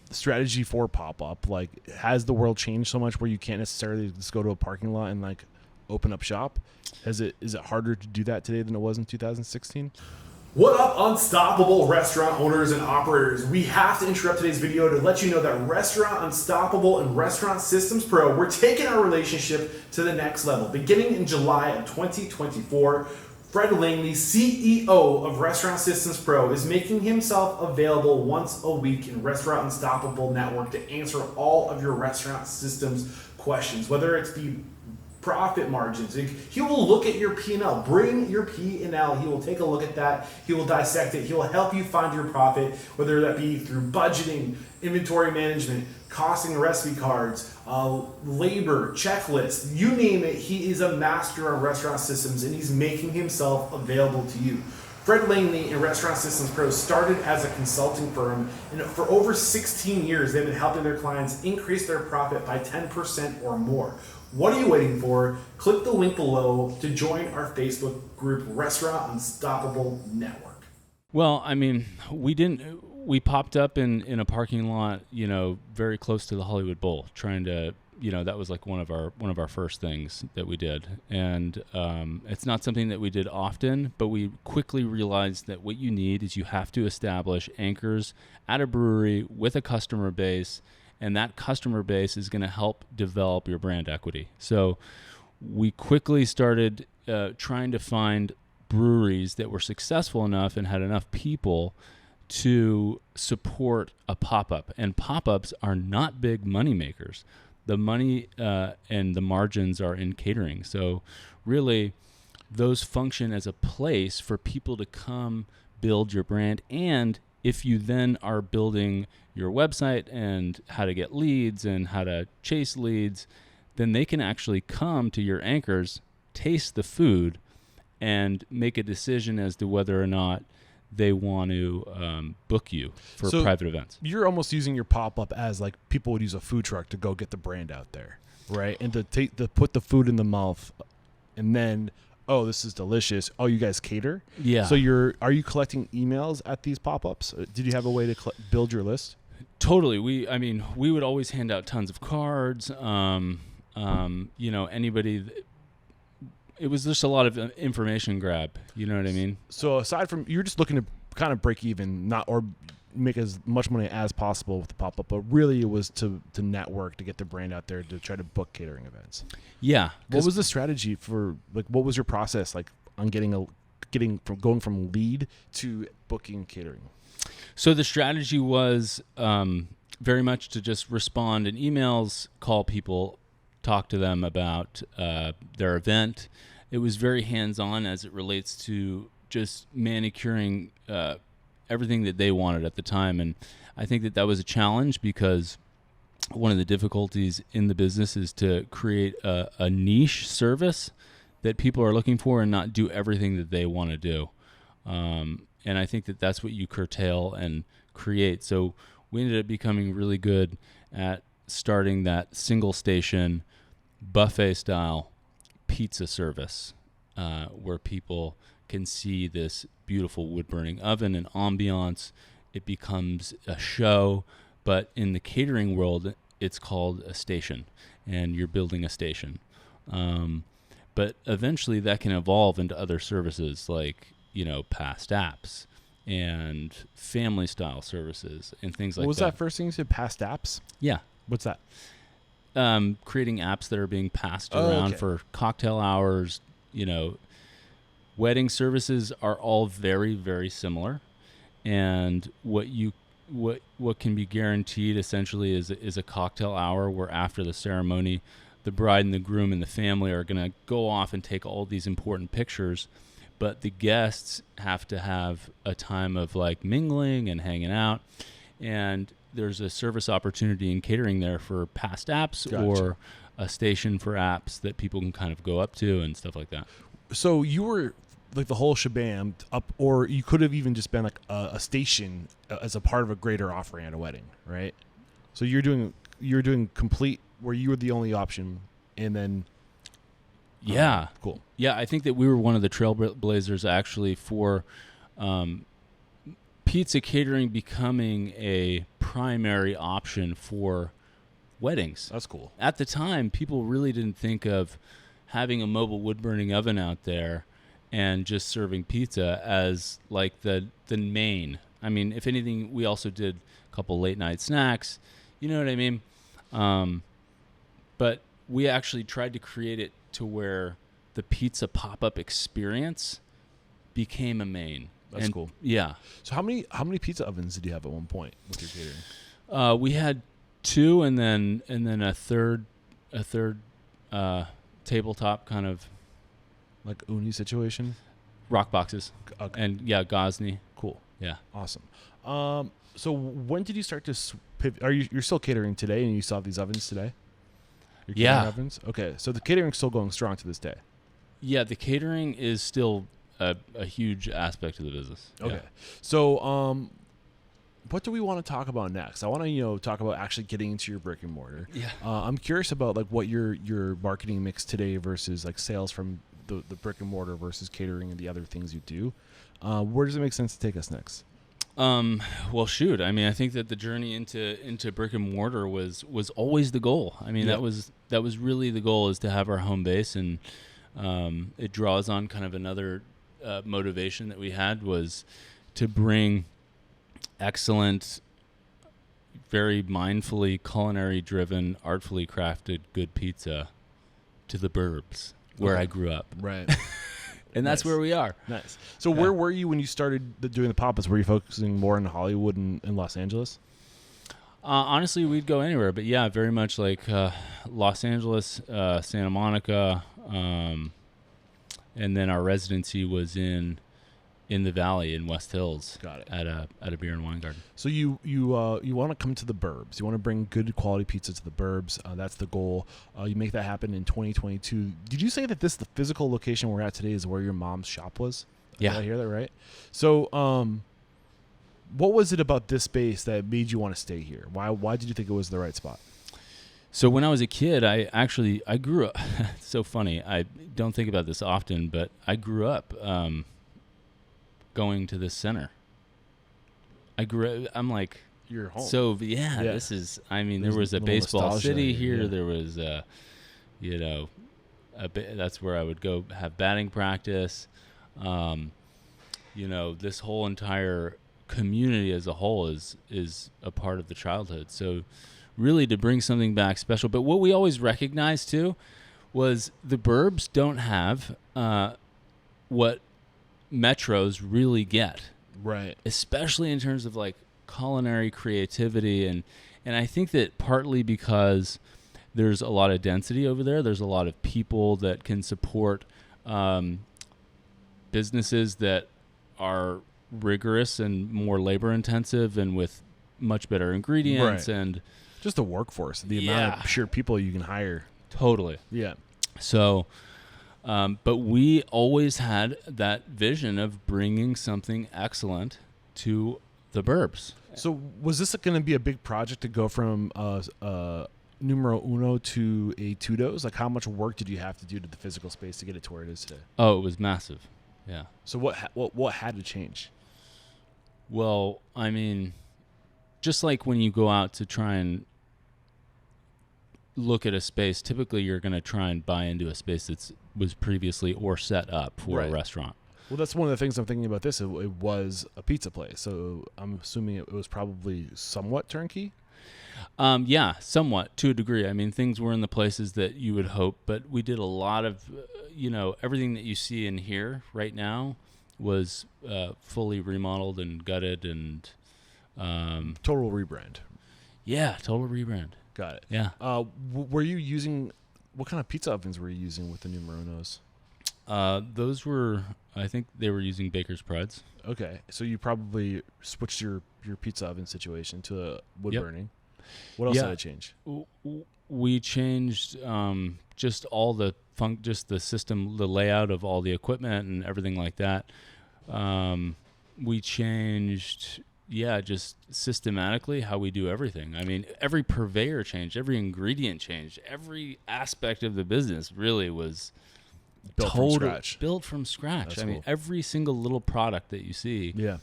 Strategy for pop-up? Like, has the world changed so much where you can't necessarily just go to a parking lot and like open up shop? Is it harder to do that today than it was in 2016? What up, unstoppable restaurant owners and operators? We have to interrupt today's video to let you know that Restaurant Unstoppable and Restaurant Systems Pro, we're taking our relationship to the next level. Beginning in July of 2024, Fred Langley, CEO of Restaurant Systems Pro, is making himself available once a week in Restaurant Unstoppable Network to answer all of your restaurant systems questions, whether it's the profit margins. He will look at your P&L. Bring your P&L. He will take a look at that. He will dissect it. He will help you find your profit, whether that be through budgeting, inventory management, costing recipe cards, labor, checklists, you name it. He is a master on restaurant systems, and he's making himself available to you. Fred Langley and Restaurant Systems Pro started as a consulting firm, and for over 16 years, they've been helping their clients increase their profit by 10% or more. What are you waiting for? Click the link below to join our Facebook group, Restaurant Unstoppable Network. Well, I mean, we popped up in a parking lot, very close to the Hollywood Bowl, trying to, that was like one of our first things that we did. And it's not something that we did often, but we quickly realized that what you need is you have to establish anchors at a brewery with a customer base, and that customer base is going to help develop your brand equity. So we quickly started trying to find breweries that were successful enough and had enough people to support a pop-up. And pop-ups are not big money makers. The money and the margins are in catering. So really, those function as a place for people to come build your brand. And if you then are building your website and how to get leads and how to chase leads, then they can actually come to your anchors, taste the food, and make a decision as to whether or not they want to book you for private events. You're almost using your pop-up as like people would use a food truck to go get the brand out there, right? And to put the food in the mouth, and then, oh, this is delicious. Oh, you guys cater? Yeah. So are you collecting emails at these pop-ups? Did you have a way to build your list? Totally. We would always hand out tons of cards. Anybody. It was just a lot of information grab. You know what I mean? So aside from, you're just looking to kind of break even, or make as much money as possible with the pop-up, but really it was to network, to get the brand out there, to try to book catering events. Yeah. What was the strategy for, like, what was your process like on going from lead to booking catering? So the strategy was very much to just respond in emails, call people, talk to them about their event. It was very hands-on as it relates to just manicuring everything that they wanted at the time. And I think that was a challenge, because one of the difficulties in the business is to create a niche service that people are looking for and not do everything that they want to do. And I think that that's what you curtail and create. So we ended up becoming really good at starting that single station buffet style pizza service, where people can see this beautiful wood burning oven and ambiance. It becomes a show, but in the catering world, it's called a station, and you're building a station. But eventually that can evolve into other services like, past apps and family style services and things like that. What was that first thing you said? Past apps? Yeah. What's that? Creating apps that are being passed around for cocktail hours. Wedding services are all very, very similar, and what can be guaranteed essentially is a cocktail hour where after the ceremony, the bride and the groom and the family are going to go off and take all these important pictures, but the guests have to have a time of like mingling and hanging out, and there's a service opportunity in catering there for past apps. Gotcha. Or a station for apps that people can kind of go up to and stuff like that. So you were like the whole shebang up, or you could have even just been like a station as a part of a greater offering at a wedding, right? So you're doing complete, where you were the only option, and then yeah, cool. Yeah, I think that we were one of the trailblazers actually for pizza catering becoming a primary option for weddings. That's cool. At the time, people really didn't think of having a mobile wood burning oven out there and just serving pizza as like the main. I mean, if anything, we also did a couple late night snacks. You know what I mean? But we actually tried to create it to where the pizza pop-up experience became a main. That's cool. Yeah. So how many pizza ovens did you have at one point with your catering? We had 2, and then a third tabletop kind of Like uni situation? rock boxes. Okay. And yeah, Gosney. Cool. Yeah. Awesome. So when did you start to pivot? You're still catering today, and you still have these ovens today? Your catering Yeah. ovens? Okay. So the catering's still going strong to this day. Yeah, the catering is still a huge aspect of the business. Okay. Yeah. So what do we want to talk about next? I want to talk about actually getting into your brick and mortar. Yeah. I'm curious about like what your marketing mix today versus like sales from the brick and mortar versus catering and the other things you do. Where does it make sense to take us next? Well, shoot. I mean, I think that the journey into brick and mortar was always the goal. I mean, Yeah. that was really the goal, is to have our home base, and it draws on kind of another motivation that we had, was to bring excellent, very mindfully culinary driven, artfully crafted good pizza to the burbs where I grew up. Right. And that's Nice. where we are. Nice. So where were you when you started doing the pop-ups? Were you focusing more in Hollywood and Los Angeles? Honestly, we'd go anywhere, but yeah, very much like Los Angeles, Santa Monica, and then our residency was in the Valley in West Hills. Got it. At a beer and wine garden. So you want to come to the burbs. You want to bring good quality pizza to the burbs. That's the goal. You make that happen in 2022. Did you say that the physical location we're at today is where your mom's shop was? Yeah. Did I hear that right? So what was it about this space that made you want to stay here? Why did you think it was the right spot? So when I was a kid, I grew up. It's so funny. I don't think about this often, but I grew up going to this center. I'm like, You're home. so yeah. This is. I mean, there was a little baseball nostalgia city here, here. yeah. There was, that's where I would go have batting practice. This whole entire community as a whole is a part of the childhood. So really to bring something back special. But what we always recognized too was the burbs don't have what metros really get, right. especially in terms of like culinary creativity. And I think that partly because there's a lot of density over there. There's a lot of people that can support businesses that are rigorous and more labor intensive and with much better ingredients. Right. And Just the workforce, the amount of sheer people you can hire. totally. Yeah. So, but we always had that vision of bringing something excellent to the burbs. So was this going to be a big project to go from numero uno to a two-dos? Like how much work did you have to do to the physical space to get it to where it is today? Oh, it was massive. Yeah. So what had to change? Well, I mean, just like when you go out to try and look at a space, typically you're going to try and buy into a space that was previously or set up for Right. a restaurant. Well, that's one of the things I'm thinking about this. It was a pizza place, so I'm assuming it was probably somewhat turnkey. Yeah, somewhat to a degree. I mean, things were in the places that you would hope, but we did a lot of, everything that you see in here right now was fully remodeled and gutted and Total rebrand. yeah, total rebrand. Got it. Yeah. Were you using what kind of pizza ovens were you using with the numero unos? Those were, I think they were using Baker's Prides. Okay, so you probably switched your pizza oven situation to wood Yep. burning. What else Yeah. had to change? We changed just all the just the system, the layout of all the equipment and everything like that. We changed, just systematically how we do everything. I mean, every purveyor changed, every ingredient changed, every aspect of the business really was Built from scratch. Built from scratch. That's I mean, cool. every single little product that you see Yeah.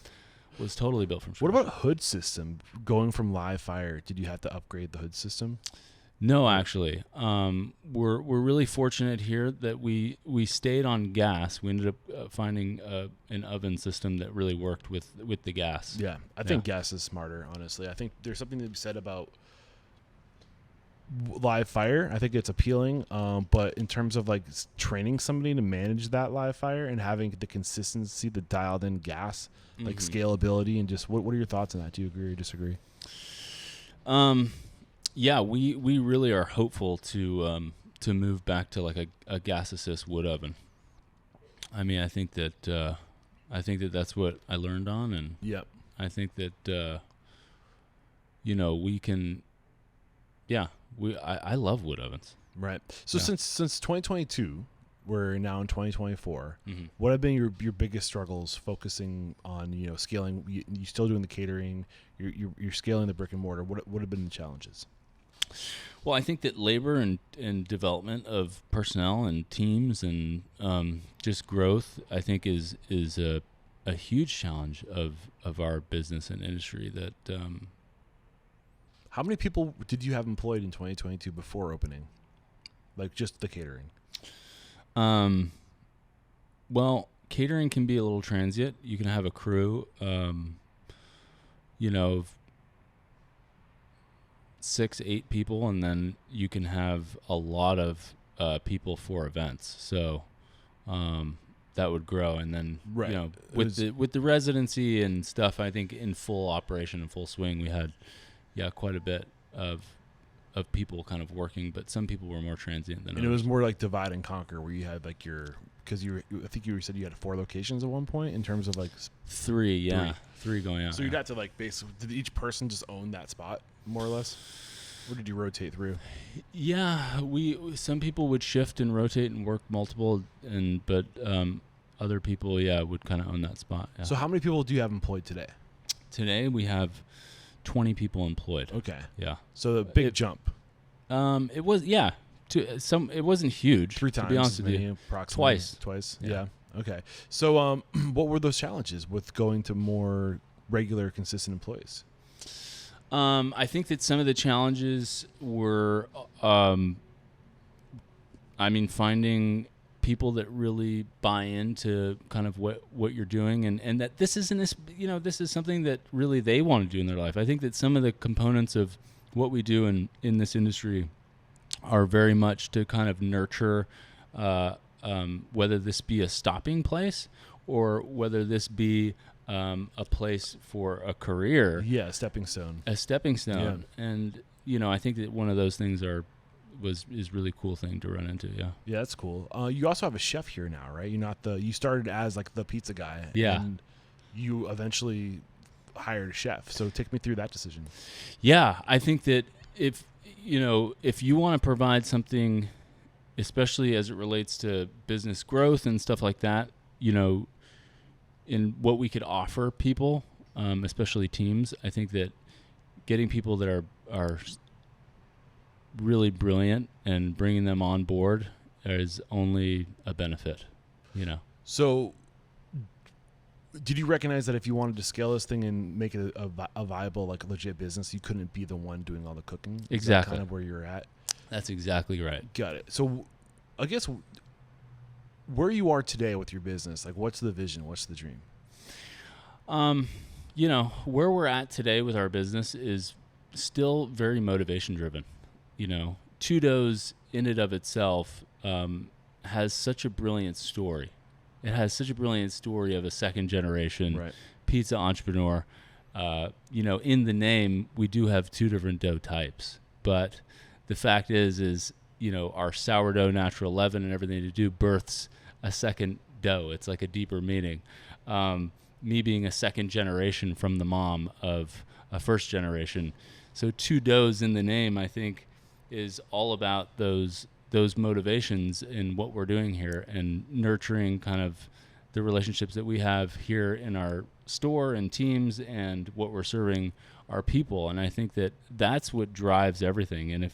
was totally built from scratch. What about hood system? Going from live fire, did you have to upgrade the hood system? No, actually, we're really fortunate here that we stayed on gas. We ended up finding an oven system that really worked with the gas. Yeah, I think gas is smarter. Honestly, I think there's something to be said about live fire. I think it's appealing, but in terms of like training somebody to manage that live fire and having the consistency, the dialed in gas, like scalability, and just what are your thoughts on that? Do you agree or disagree? Yeah, we really are hopeful to move back to like a gas assist wood oven. I mean, I think that that's what I learned on, and I think that we can. Yeah, I love wood ovens. Right. So since 2022, we're now in 2024. What have been your biggest struggles focusing on scaling? You still doing the catering? You're scaling the brick and mortar. What have been the challenges? Well, I think that labor and development of personnel and teams and just growth, I think, is a huge challenge of our business and industry. That how many people did you have employed in 2022 before opening, like just the catering? Well, catering can be a little transient. You can have a crew, 6-8 people, and then you can have a lot of people for events. So that would grow, and then with the residency and stuff, I think in full operation and full swing, we had quite a bit of people kind of working, but some people were more transient than others. And it was more like divide and conquer, where you had like I think you said you had 4 locations at one point in terms of like 3 going on. So you got to like basically, did each person just own that spot more or less? Or did you rotate through? Yeah, some people would shift and rotate and work multiple, but other people would kind of own that spot. Yeah. So how many people do you have employed today? Today we have 20 people employed. Okay. Yeah. So the big jump. It was it wasn't huge. 3 times. To be honest with you. Approximately. Twice. Yeah. Okay. So what were those challenges with going to more regular, consistent employees? I think that some of the challenges were, finding people that really buy into kind of what you're doing, and that this is something that really they want to do in their life. I think that some of the components of what we do in this industry are very much to kind of nurture, whether this be a stopping place or whether this be a place for a career. Yeah, a stepping stone. Yeah. And I think that one of those things is really cool thing to run into. Yeah. Yeah, that's cool. You also have a chef here now, right? You started as like the pizza guy. Yeah. And you eventually hired a chef. So take me through that decision. Yeah, I think that if you want to provide something, especially as it relates to business growth and stuff like that, in what we could offer people, especially teams, I think that getting people that are really brilliant and bringing them on board is only a benefit, So did you recognize that if you wanted to scale this thing and make it a viable, like legit business, you couldn't be the one doing all the cooking? Exactly. Is that kind of where you're at? That's exactly right. Got it. So I guess where you are today with your business, like what's the vision? What's the dream? Where we're at today with our business is still very motivation driven. 2 Doughs in and of itself has such a brilliant story. It has such a brilliant story of a second generation pizza entrepreneur. In the name, we do have 2 different dough types, but the fact is our sourdough natural leaven and everything to do births a second dough. It's like a deeper meaning. Me being a second generation from the mom of a first generation. So 2 Doughs in the name, I think, is all about those motivations in what we're doing here and nurturing kind of the relationships that we have here in our store and teams and what we're serving our people. And I think that that's what drives everything. And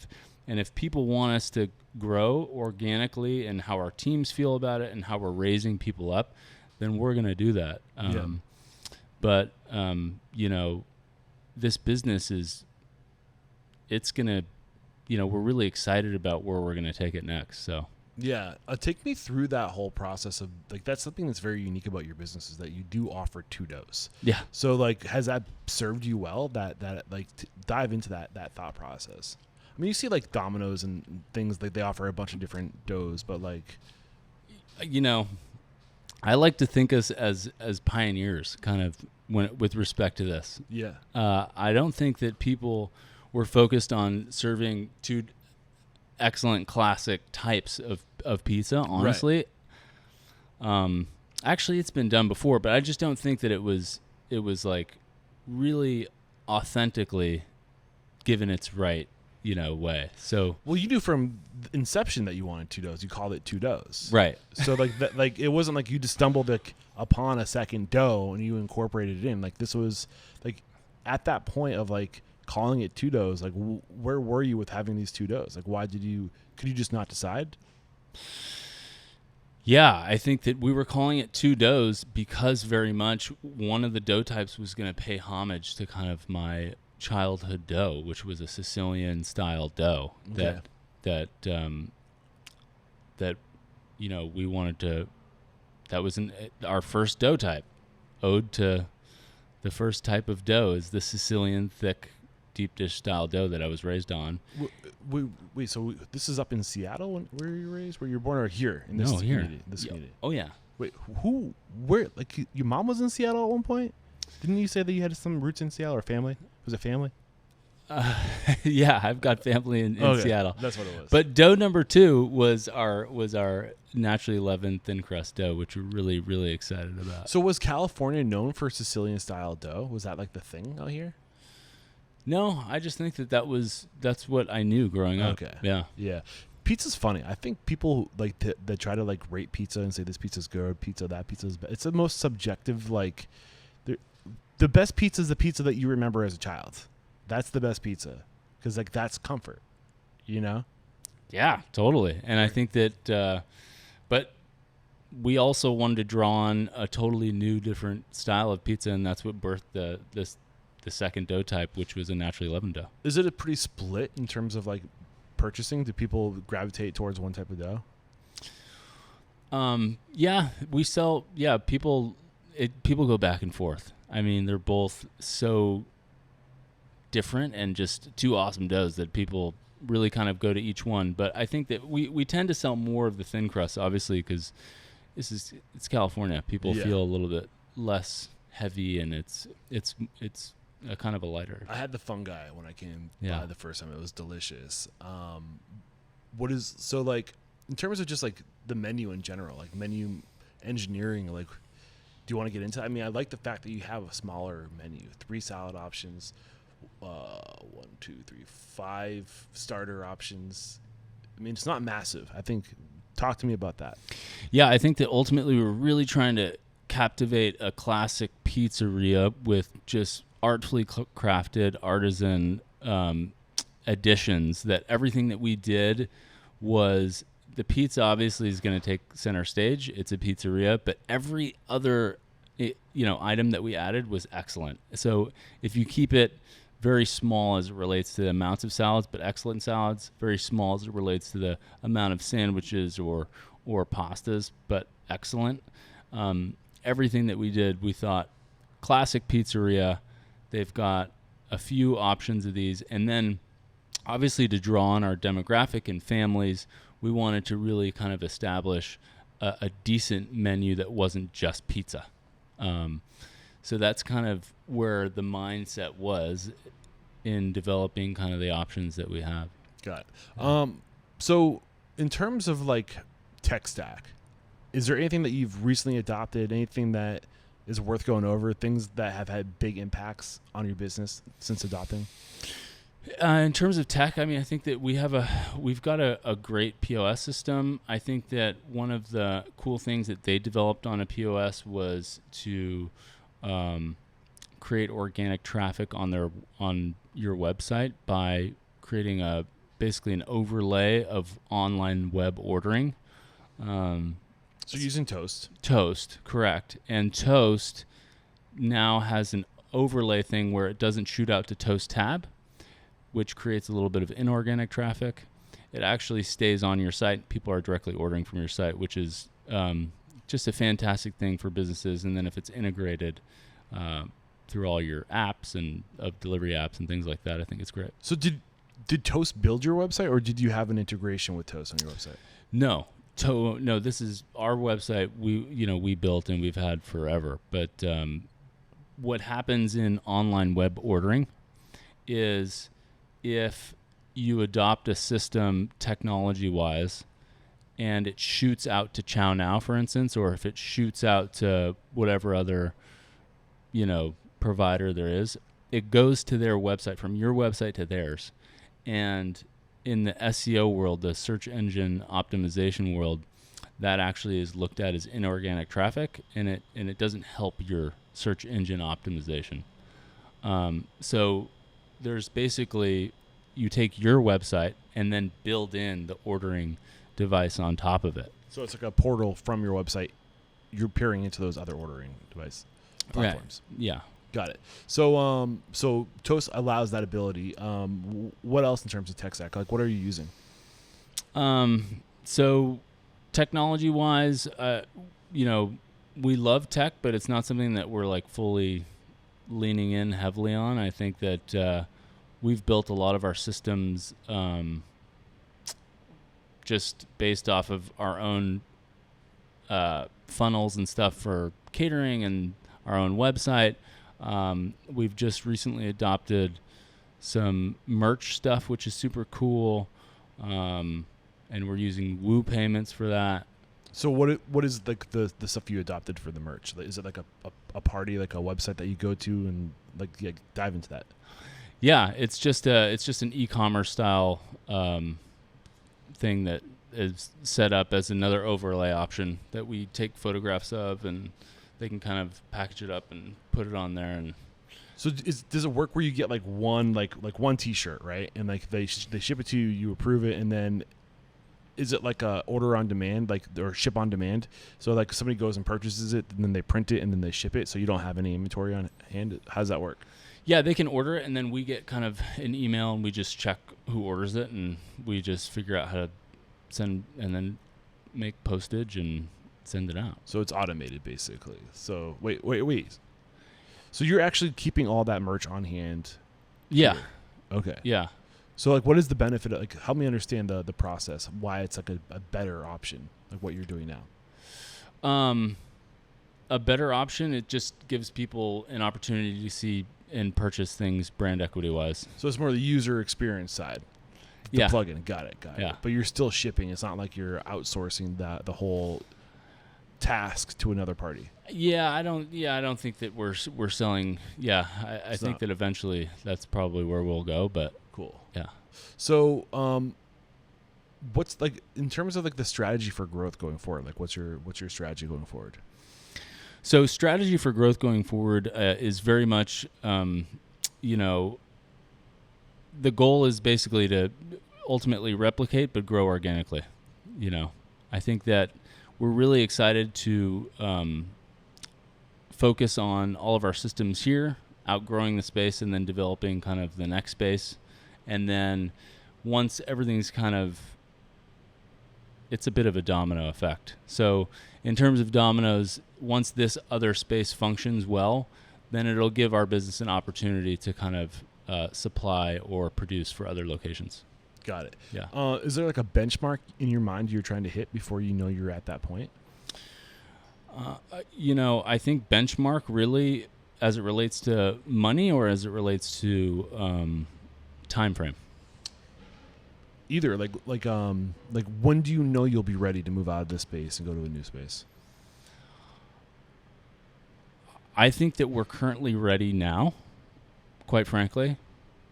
if people want us to grow organically and how our teams feel about it and how we're raising people up, then we're going to do that. But this business it's going to we're really excited about where we're going to take it next. So. Yeah, take me through that whole process of like that's something that's very unique about your business is that you do offer 2 doughs. Yeah. So like, has that served you well? That like dive into that thought process. I mean, you see like Domino's and things like they offer a bunch of different doughs, but like, I like to think as pioneers, kind of with respect to this. Yeah. I don't think that people were focused on serving 2 excellent classic types of pizza, honestly. Right. Actually, it's been done before, but I just don't think that it was like really authentically given its right way. So well, you knew from inception that you wanted 2 doughs. You called it 2 doughs, right? So like that, like it wasn't like you just stumbled upon a second dough and you incorporated it in. Like this was like at that point of like calling it 2 doughs. Like where were you with having these 2 doughs? Like why could you just not decide? Yeah, I think that we were calling it 2 doughs because very much one of the dough types was going to pay homage to kind of my childhood dough, which was a Sicilian style dough. Okay. that we wanted to. That was our first dough type, ode to the first type of dough is the Sicilian thick deep dish style dough that I was raised on. Wait, so this is up in Seattle? Where were you raised? Where you were born, or here in this community? This community. Oh yeah. Wait, where? Like your mom was in Seattle at one point? Didn't you say that you had some roots in Seattle or family? Was it family? Yeah, I've got family in Seattle. That's what it was. But dough number 2 was our naturally leavened thin crust dough, which we're really, really excited about. So was California known for Sicilian style dough? Was that like the thing out here? No, I just think that's what I knew growing up. Okay. Yeah. Pizza's funny. I think people like that try to like rate pizza and say this pizza's good, that pizza's bad. It's the most subjective. Like, the best pizza is the pizza that you remember as a child. That's the best pizza because like that's comfort, Yeah, totally. And I think that, but we also wanted to draw on a totally new, different style of pizza, and that's what birthed the second dough type, which was a naturally leavened dough. Is it a pretty split in terms of like purchasing? Do people gravitate towards one type of dough? Yeah, we sell. Yeah, people go back and forth. I mean, they're both so different and just 2 awesome doughs that people really kind of go to each one. But I think that we tend to sell more of the thin crust, obviously, because it's California. People feel a little bit less heavy, and it's a kind of a lighter. I had the fungi when I came by the first time. It was delicious. So like in terms of just like the menu in general, like menu engineering, like do you want to get into? I mean, I like the fact that you have a smaller menu, 3 salad options, 5 starter options. I mean, it's not massive. I think. Talk to me about that. Yeah, I think that ultimately we were really trying to captivate a classic pizzeria with just artfully crafted artisan additions. That everything that we did was the pizza obviously is going to take center stage. It's a pizzeria, but every other item that we added was excellent. So if you keep it very small as it relates to the amounts of salads, but excellent salads, very small as it relates to the amount of sandwiches or pastas, but excellent. Everything that we did, we thought classic pizzeria. They've got a few options of these. And then obviously to draw on our demographic and families, we wanted to really kind of establish a decent menu that wasn't just pizza. So that's kind of where the mindset was in developing kind of the options that we have. Got it. So in terms of like tech stack, is there anything that you've recently adopted, anything that is worth going over, things that have had big impacts on your business since adopting? In terms of tech, I mean, I think that we've got a great POS system. I think that one of the cool things that they developed on a POS was to create organic traffic on your website by creating basically an overlay of online web ordering. So you're using Toast. Toast, correct. And Toast now has an overlay thing where it doesn't shoot out to Toast tab, which creates a little bit of inorganic traffic. It actually stays on your site. People are directly ordering from your site, which is just a fantastic thing for businesses. And then if it's integrated through all your apps and of delivery apps and things like that, I think it's great. So did Toast build your website, or did you have an integration with Toast on your website? No. No, this is our website. We built and we've had forever. But what happens in online web ordering is if you adopt a system technology-wise and it shoots out to Chow Now, for instance, or if it shoots out to whatever other, provider there is, it goes to their website, from your website to theirs. And in the SEO world, the search engine optimization world, that actually is looked at as inorganic traffic, and it doesn't help your search engine optimization. So there's basically, you take your website and then build in the ordering device on top of it. So it's like a portal from your website. You're peering into those other ordering device platforms. Right. Yeah. Got it. So so Toast allows that ability. What else in terms of tech stack? Like, what are you using? So technology-wise, we love tech, but it's not something that we're like fully leaning in heavily on. I think that we've built a lot of our systems just based off of our own funnels and stuff for catering and our own website. We've just recently adopted some merch stuff, which is super cool. And we're using Woo payments for that. So what is like the stuff you adopted for the merch? Is it like a party, like a website that you go to, and like dive into that? Yeah, it's just an e-commerce style thing that is set up as another overlay option that we take photographs of, and they can kind of package it up and put it on there. And so does it work where you get like one T-shirt, right? And like they ship it to you, you approve it, and then is it like a order on demand, or ship on demand? So like somebody goes and purchases it, and then they print it, and then they ship it, so you don't have any inventory on hand? How does that work? Yeah, they can order it, and then we get kind of an email, and we just check who orders it, and we just figure out how to send, and then make postage and send it out. So it's automated, basically. So wait. So you're actually keeping all that merch on hand? Yeah. Here. Okay. Yeah. So like, what is the benefit? Like, help me understand the process. Why it's like a better option, like what you're doing now. A better option. It just gives people an opportunity to see and purchase things brand equity wise. So it's more the user experience side. The plugin. Got it. Yeah. But you're still shipping. It's not like you're outsourcing the whole task to another party. I don't think that we're selling. I think that eventually that's probably where we'll go, but cool. Yeah. So what's like in terms of like the strategy for growth going forward? Like what's your strategy going forward? So strategy for growth going forward is very much the goal is basically to ultimately replicate but grow organically. I think that we're really excited to focus on all of our systems here, outgrowing the space, and then developing kind of the next space. And then once everything's it's a bit of a domino effect. So in terms of dominoes, once this other space functions well, then it'll give our business an opportunity to kind of supply or produce for other locations. Got it. Yeah. Is there like a benchmark in your mind you're trying to hit before you're at that point? I think benchmark really, as it relates to money or as it relates to time frame. Either like when do you know you'll be ready to move out of this space and go to a new space? I think that we're currently ready now, quite frankly.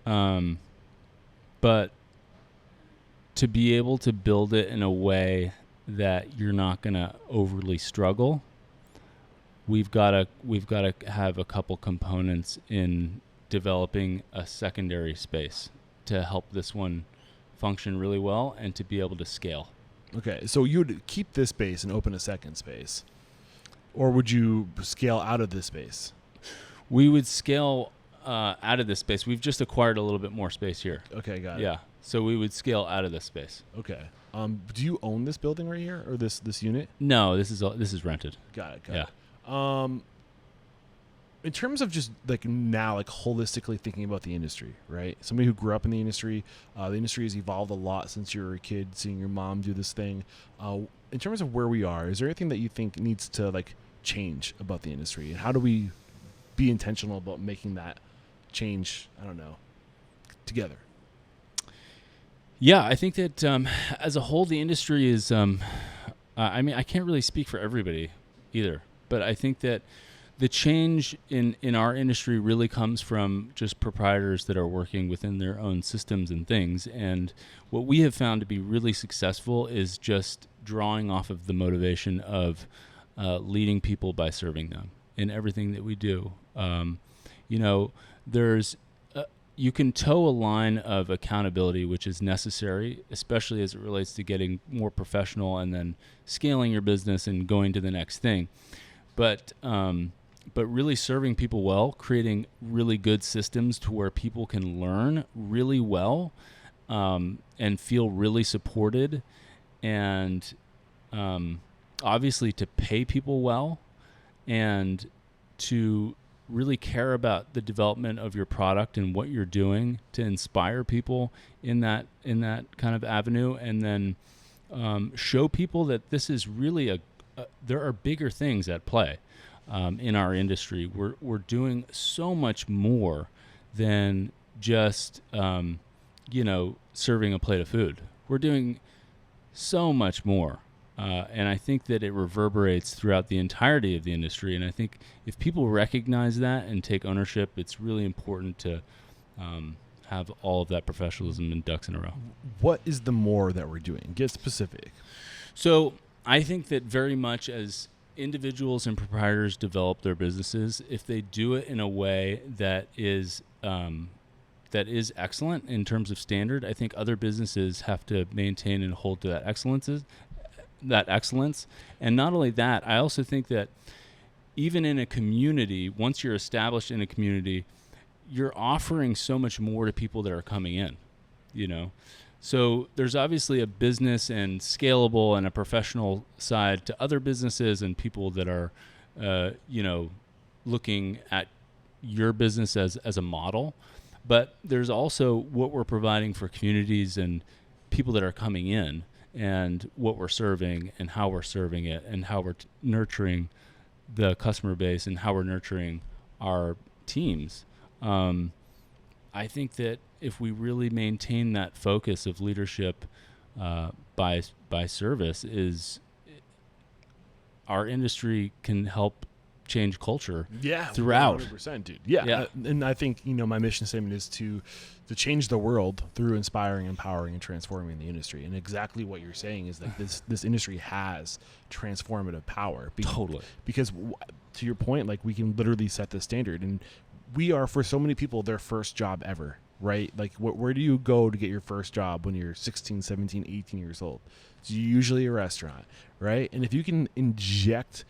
But to be able to build it in a way that you're not going to overly struggle, we've got to have a couple components in developing a secondary space to help this one function really well and to be able to scale. Okay, so you would keep this space and open a second space, or would you scale out of this space? We would scale out of this space. We've just acquired a little bit more space here. Okay, got it. Yeah. So we would scale out of this space. Okay. Do you own this building right here, or this unit? No, this is rented. Got it. Yeah. In terms of just like now, like holistically thinking about the industry, right? Somebody who grew up in the industry has evolved a lot since you were a kid, seeing your mom do this thing. In terms of where we are, is there anything that you think needs to like change about the industry, and how do we be intentional about making that change? I don't know, together. Yeah, I think that as a whole, the industry is. I mean, I can't really speak for everybody either, but I think that the change in our industry really comes from just proprietors that are working within their own systems and things. And what we have found to be really successful is just drawing off of the motivation of leading people by serving them in everything that we do. You can toe a line of accountability, which is necessary, especially as it relates to getting more professional and then scaling your business and going to the next thing. But really serving people well, creating really good systems to where people can learn really well and feel really supported, and obviously to pay people well and to really care about the development of your product and what you're doing to inspire people in that kind of avenue, and then show people that this is really there are bigger things at play in our industry. We're doing so much more than just serving a plate of food. We're doing so much more. And I think that it reverberates throughout the entirety of the industry. And I think if people recognize that and take ownership, it's really important to have all of that professionalism and ducks in a row. What is the more that we're doing? Get specific. So I think that very much as individuals and proprietors develop their businesses, if they do it in a way that is excellent in terms of standard, I think other businesses have to maintain and hold to that excellence. And not only that, I also think that even in a community, once you're established in a community, you're offering so much more to people that are coming in, So there's obviously a business and scalable and a professional side to other businesses and people that are, looking at your business as a model. But there's also what we're providing for communities and people that are coming in, and what we're serving and how we're serving it and how we're nurturing the customer base and how we're nurturing our teams. I think that if we really maintain that focus of leadership by service, our industry can help change culture throughout. 100%, dude. Yeah. And I think, my mission statement is to change the world through inspiring, empowering, and transforming the industry. And exactly what you're saying is that this industry has transformative power. Totally. Because to your point, like, we can literally set the standard. And we are, for so many people, their first job ever, right? Like, where do you go to get your first job when you're 16, 17, 18 years old? It's usually a restaurant, right? And if you can inject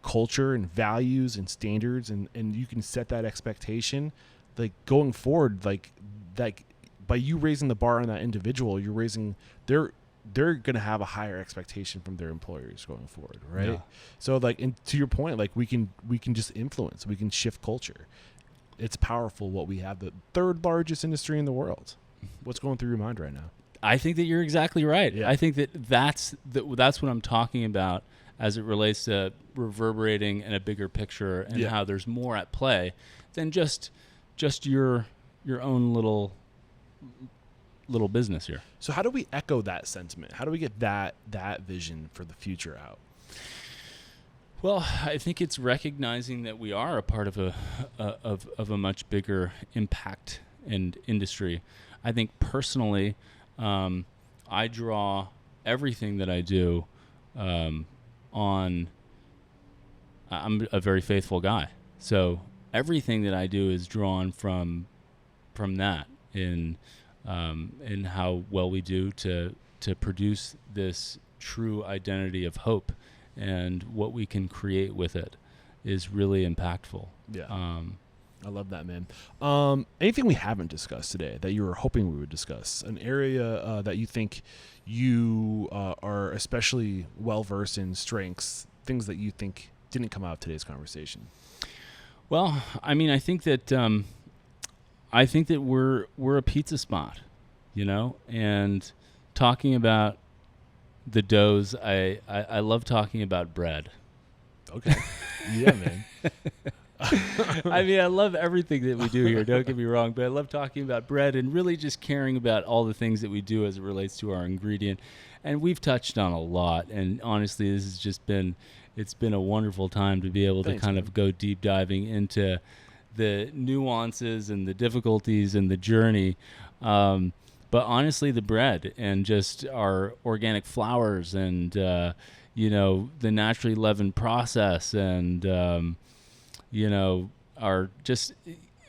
culture and values and standards and you can set that expectation, like, going forward, like by you raising the bar on that individual, you're raising they're going to have a higher expectation from their employers going forward, right? Yeah. So, like, and to your point, like, we can just influence, we can shift culture. It's powerful what we have, the third largest industry in the world. What's going through your mind right now? I think that you're exactly right. Yeah. I think that's what I'm talking about as it relates to reverberating in a bigger picture and how there's more at play than just your own little business here. So how do we echo that sentiment? How do we get that vision for the future out? Well, I think it's recognizing that we are a part of a much bigger impact and industry. I think personally, I draw everything that I do on. I'm a very faithful guy, so everything that I do is drawn from that in how well we do to produce this true identity of hope, and what we can create with it is really impactful. Yeah. I love that, man. Anything we haven't discussed today that you were hoping we would discuss? An area that you think you are especially well-versed in, strengths, things that you think didn't come out of today's conversation? Well, I mean, I think that we're a pizza spot, and talking about the doughs, I love talking about bread. Okay. Yeah, man. I mean, I love everything that we do here. Don't get me wrong, but I love talking about bread and really just caring about all the things that we do as it relates to our ingredient. And we've touched on a lot. And honestly, this has just been a wonderful time to be able to kind of go deep diving into the nuances and the difficulties and the journey. But honestly, the bread and just our organic flours and, the naturally leavened process and,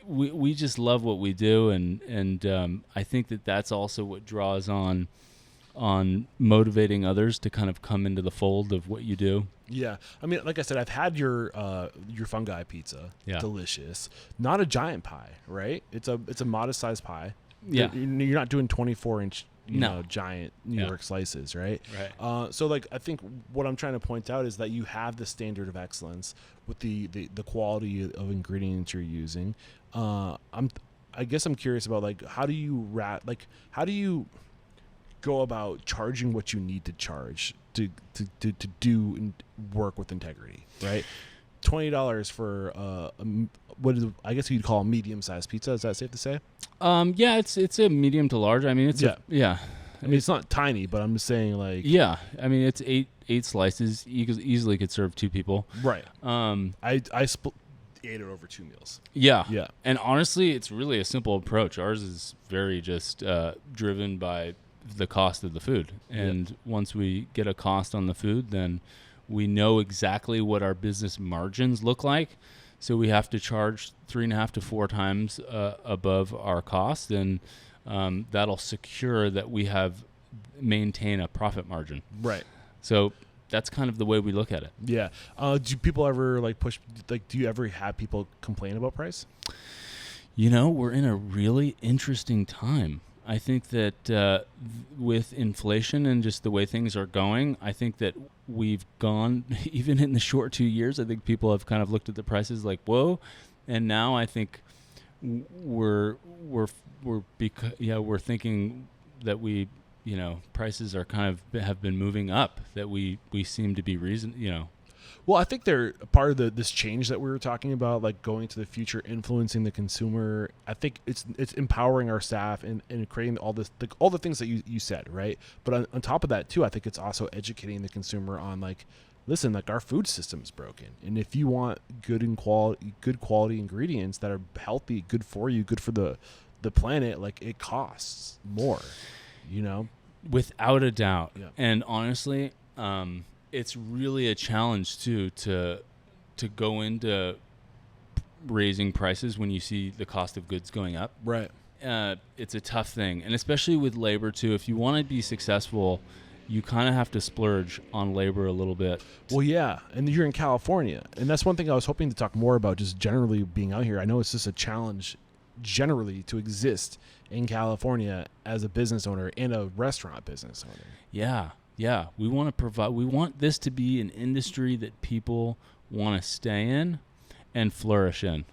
we just love what we do. And I think that that's also what draws on motivating others to kind of come into the fold of what you do. Yeah. I mean, like I said, I've had your fungi pizza. Yeah. Delicious. Not a giant pie, right? It's a modest sized pie. Yeah. You're not doing 24-inch, No. giant New York slices, right? Right. So like, I think what I'm trying to point out is that you have the standard of excellence with the quality of ingredients you're using. I guess I'm curious about like, how do you go about charging what you need to charge to do work with integrity, right? $20 for I guess you'd call a medium-sized pizza. Is that safe to say? Yeah, it's a medium to large. I mean, I mean, it's not tiny, but I'm just saying, like... Yeah. I mean, it's eight slices. Easily could serve two people. Right. I ate it over 2 meals. Yeah. Yeah. And honestly, it's really a simple approach. Ours is very just driven by the cost of the food. And once we get a cost on the food, then we know exactly what our business margins look like. So we have to charge 3.5 to 4 times above our cost, and that'll secure that we maintain a profit margin. Right. So that's kind of the way we look at it. Yeah. Do people ever do you ever have people complain about price? We're in a really interesting time. I think that with inflation and just the way things are going, I think that we've gone, even in the short 2 years, I think people have kind of looked at the prices like, whoa. And now I think we're thinking that prices are kind of have been moving up, that we seem to be Well, I think they're part of this change that we were talking about, like going to the future, influencing the consumer. I think it's empowering our staff and creating all the things that you said, right? But on top of that too, I think it's also educating the consumer on like, listen, like our food system's broken, and if you want good quality ingredients that are healthy, good for you, good for the planet, like it costs more, Without a doubt. Yeah. And honestly, it's really a challenge too to go into raising prices when you see the cost of goods going up. Right. It's a tough thing, and especially with labor too. If you want to be successful, you kind of have to splurge on labor a little bit. Well, yeah, and you're in California, and that's one thing I was hoping to talk more about, just generally being out here. I know it's just a challenge generally to exist in California as a business owner and a restaurant business owner. Yeah, we want this to be an industry that people want to stay in and flourish in.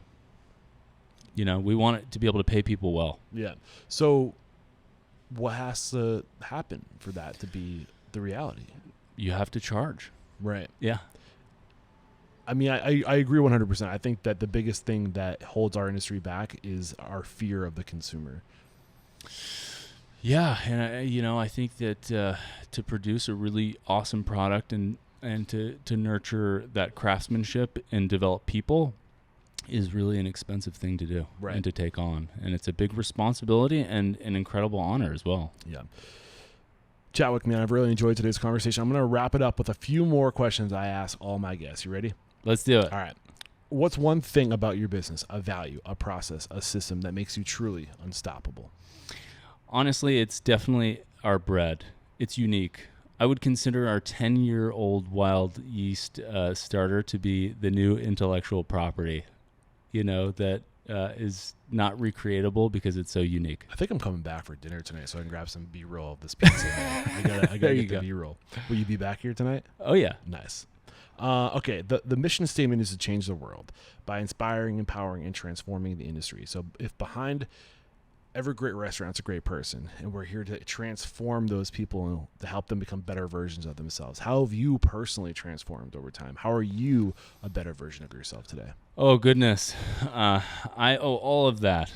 We want it to be able to pay people well. Yeah. So what has to happen for that to be the reality? You have to charge. Right. Yeah. I mean, I agree 100%. I think that the biggest thing that holds our industry back is our fear of the consumer. Yeah, and I think that to produce a really awesome product and to nurture that craftsmanship and develop people is really an expensive thing to do and to take on, and it's a big responsibility and an incredible honor as well. Yeah. Chadwick, man, I've really enjoyed today's conversation. I'm going to wrap it up with a few more questions I ask all my guests. You ready? Let's do it. All right. What's one thing about your business, a value, a process, a system that makes you truly unstoppable? Honestly, it's definitely our bread. It's unique. I would consider our 10-year-old wild yeast starter to be the new intellectual property, that is not recreatable because it's so unique. I think I'm coming back for dinner tonight so I can grab some B-roll of this pizza. I gotta get the B-roll. Will you be back here tonight? Oh yeah. Nice. Okay, the mission statement is to change the world by inspiring, empowering, and transforming the industry. So if behind every great restaurant's a great person, and we're here to transform those people to help them become better versions of themselves. How have you personally transformed over time? How are you a better version of yourself today? Oh goodness, I owe all of that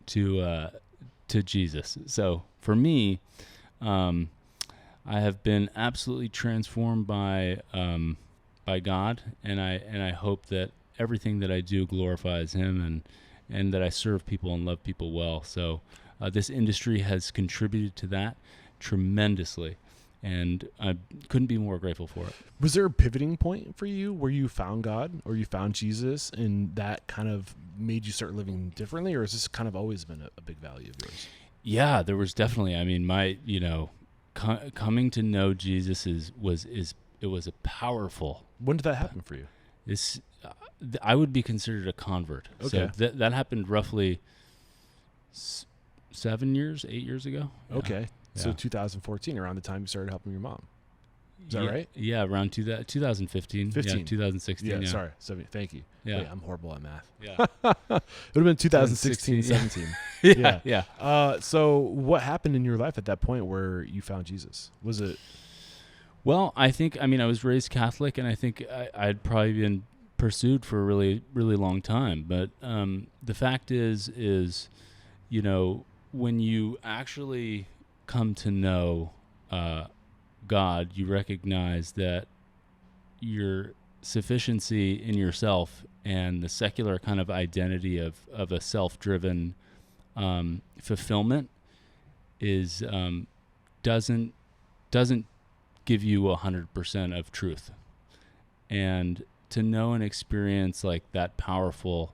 to Jesus. So for me, I have been absolutely transformed by God, and I hope that everything that I do glorifies Him, and that I serve people and love people well. So this industry has contributed to that tremendously, and I couldn't be more grateful for it. Was there a pivoting point for you where you found God or you found Jesus, and that kind of made you start living differently, or has this kind of always been a big value of yours? Yeah, there was definitely. I mean, my coming to know Jesus was a powerful. When did that happen for you? I would be considered a convert. Okay. So that happened roughly 8 years ago. Okay. Yeah. So 2014, around the time you started helping your mom. Is that right? Yeah, around 2015. 15. Yeah, 2016. Yeah, Yeah. sorry. Thank you. Yeah. Wait, I'm horrible at math. Yeah. It would have been 2016, 17. Yeah. So what happened in your life at that point where you found Jesus? Was it? Well, I was raised Catholic, and I think I'd probably been pursued for a really, really long time. But the fact is, when you actually come to know God, you recognize that your sufficiency in yourself and the secular kind of identity of a self-driven fulfillment is doesn't give you 100% of truth. And to know and experience like that powerful,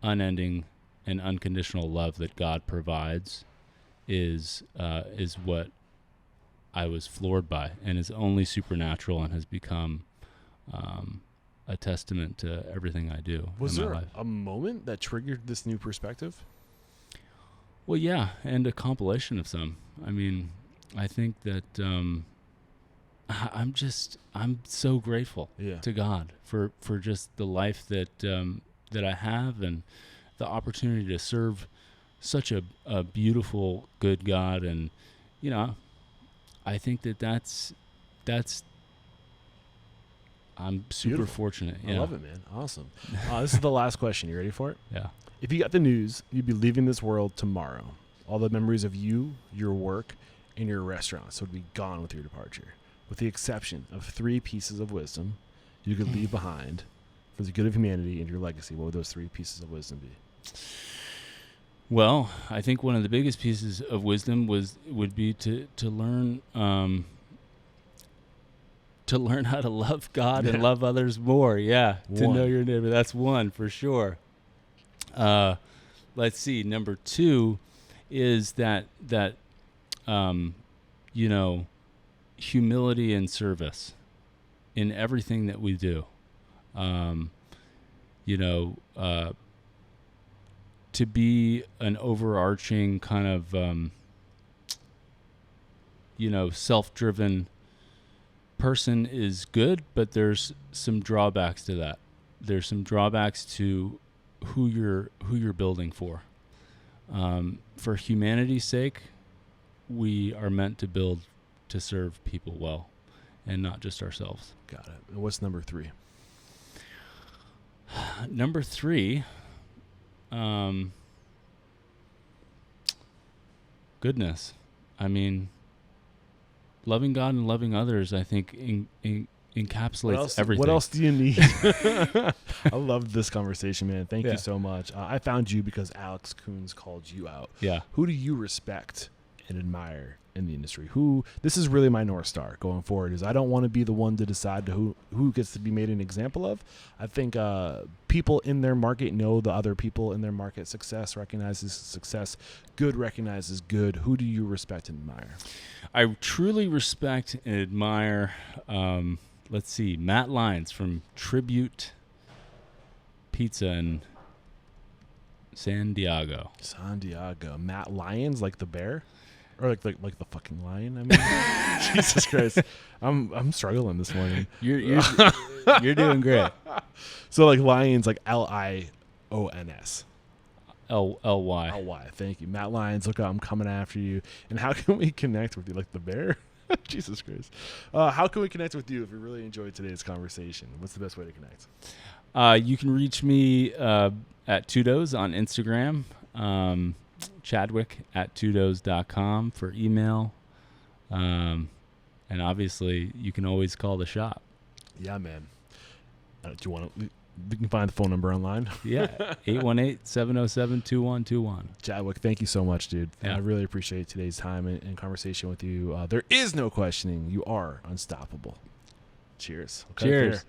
unending and unconditional love that God provides is what I was floored by, and is only supernatural and has become a testament to everything I do Was in my there life. a moment that triggered this new perspective? Well, yeah, and a compilation of some. I mean, I think that I'm so grateful to God for just the life that I have, and the opportunity to serve such a beautiful, good God. And I think that's I'm super Beautiful. Fortunate. I love it, man. Awesome. This is the last question. You ready for it? Yeah. If you got the news, you'd be leaving this world tomorrow. All the memories of you, your work, and your restaurants would be gone with your departure, with the exception of 3 pieces of wisdom you could leave behind for the good of humanity and your legacy. What would those 3 pieces of wisdom be? Well, I think one of the biggest pieces of wisdom would be to learn how to love God and love others more. Yeah, to know your neighbor. That's one for sure. Let's see. Number 2 is that humility and service in everything that we do. To be an overarching kind of, self-driven person is good, but there's some drawbacks to that. There's some drawbacks to who you're building for. For humanity's sake, we are meant to build to serve people well, and not just ourselves. Got it. And what's number 3? Number 3, goodness. I mean, loving God and loving others, I think, encapsulates everything. What else do you need? I love this conversation, man. Thank you so much. I found you because Alex Coons called you out. Yeah. Who do you respect and admire in the industry? This is really my North Star going forward, is I don't want to be the one to decide who gets to be made an example of. I think people in their market know the other people in their market. Success recognizes success. Good recognizes good. Who do you respect and admire? I truly respect and admire, let's see, Matt Lyons from Tribute pizza in San Diego. San Diego. Matt Lyons, like the bear, or like the fucking lion. I mean, Jesus Christ, I'm struggling this morning. You're doing great. So like Lyons, like Lions. Ly. Ly. Thank you, Matt Lyons. Look out, I'm coming after you. And how can we connect with you, like the bear? Jesus Christ. How can we connect with you if we really enjoyed today's conversation? What's the best way to connect? You can reach me at Tudos on Instagram, Chadwick at Tudos.com for email. And obviously, you can always call the shop. Yeah, man. Do you want to? You can find the phone number online. Yeah, 818-707-2121. Chadwick, thank you so much, dude. Yeah. I really appreciate today's time and conversation with you. There is no questioning. You are unstoppable. Cheers. Cheers.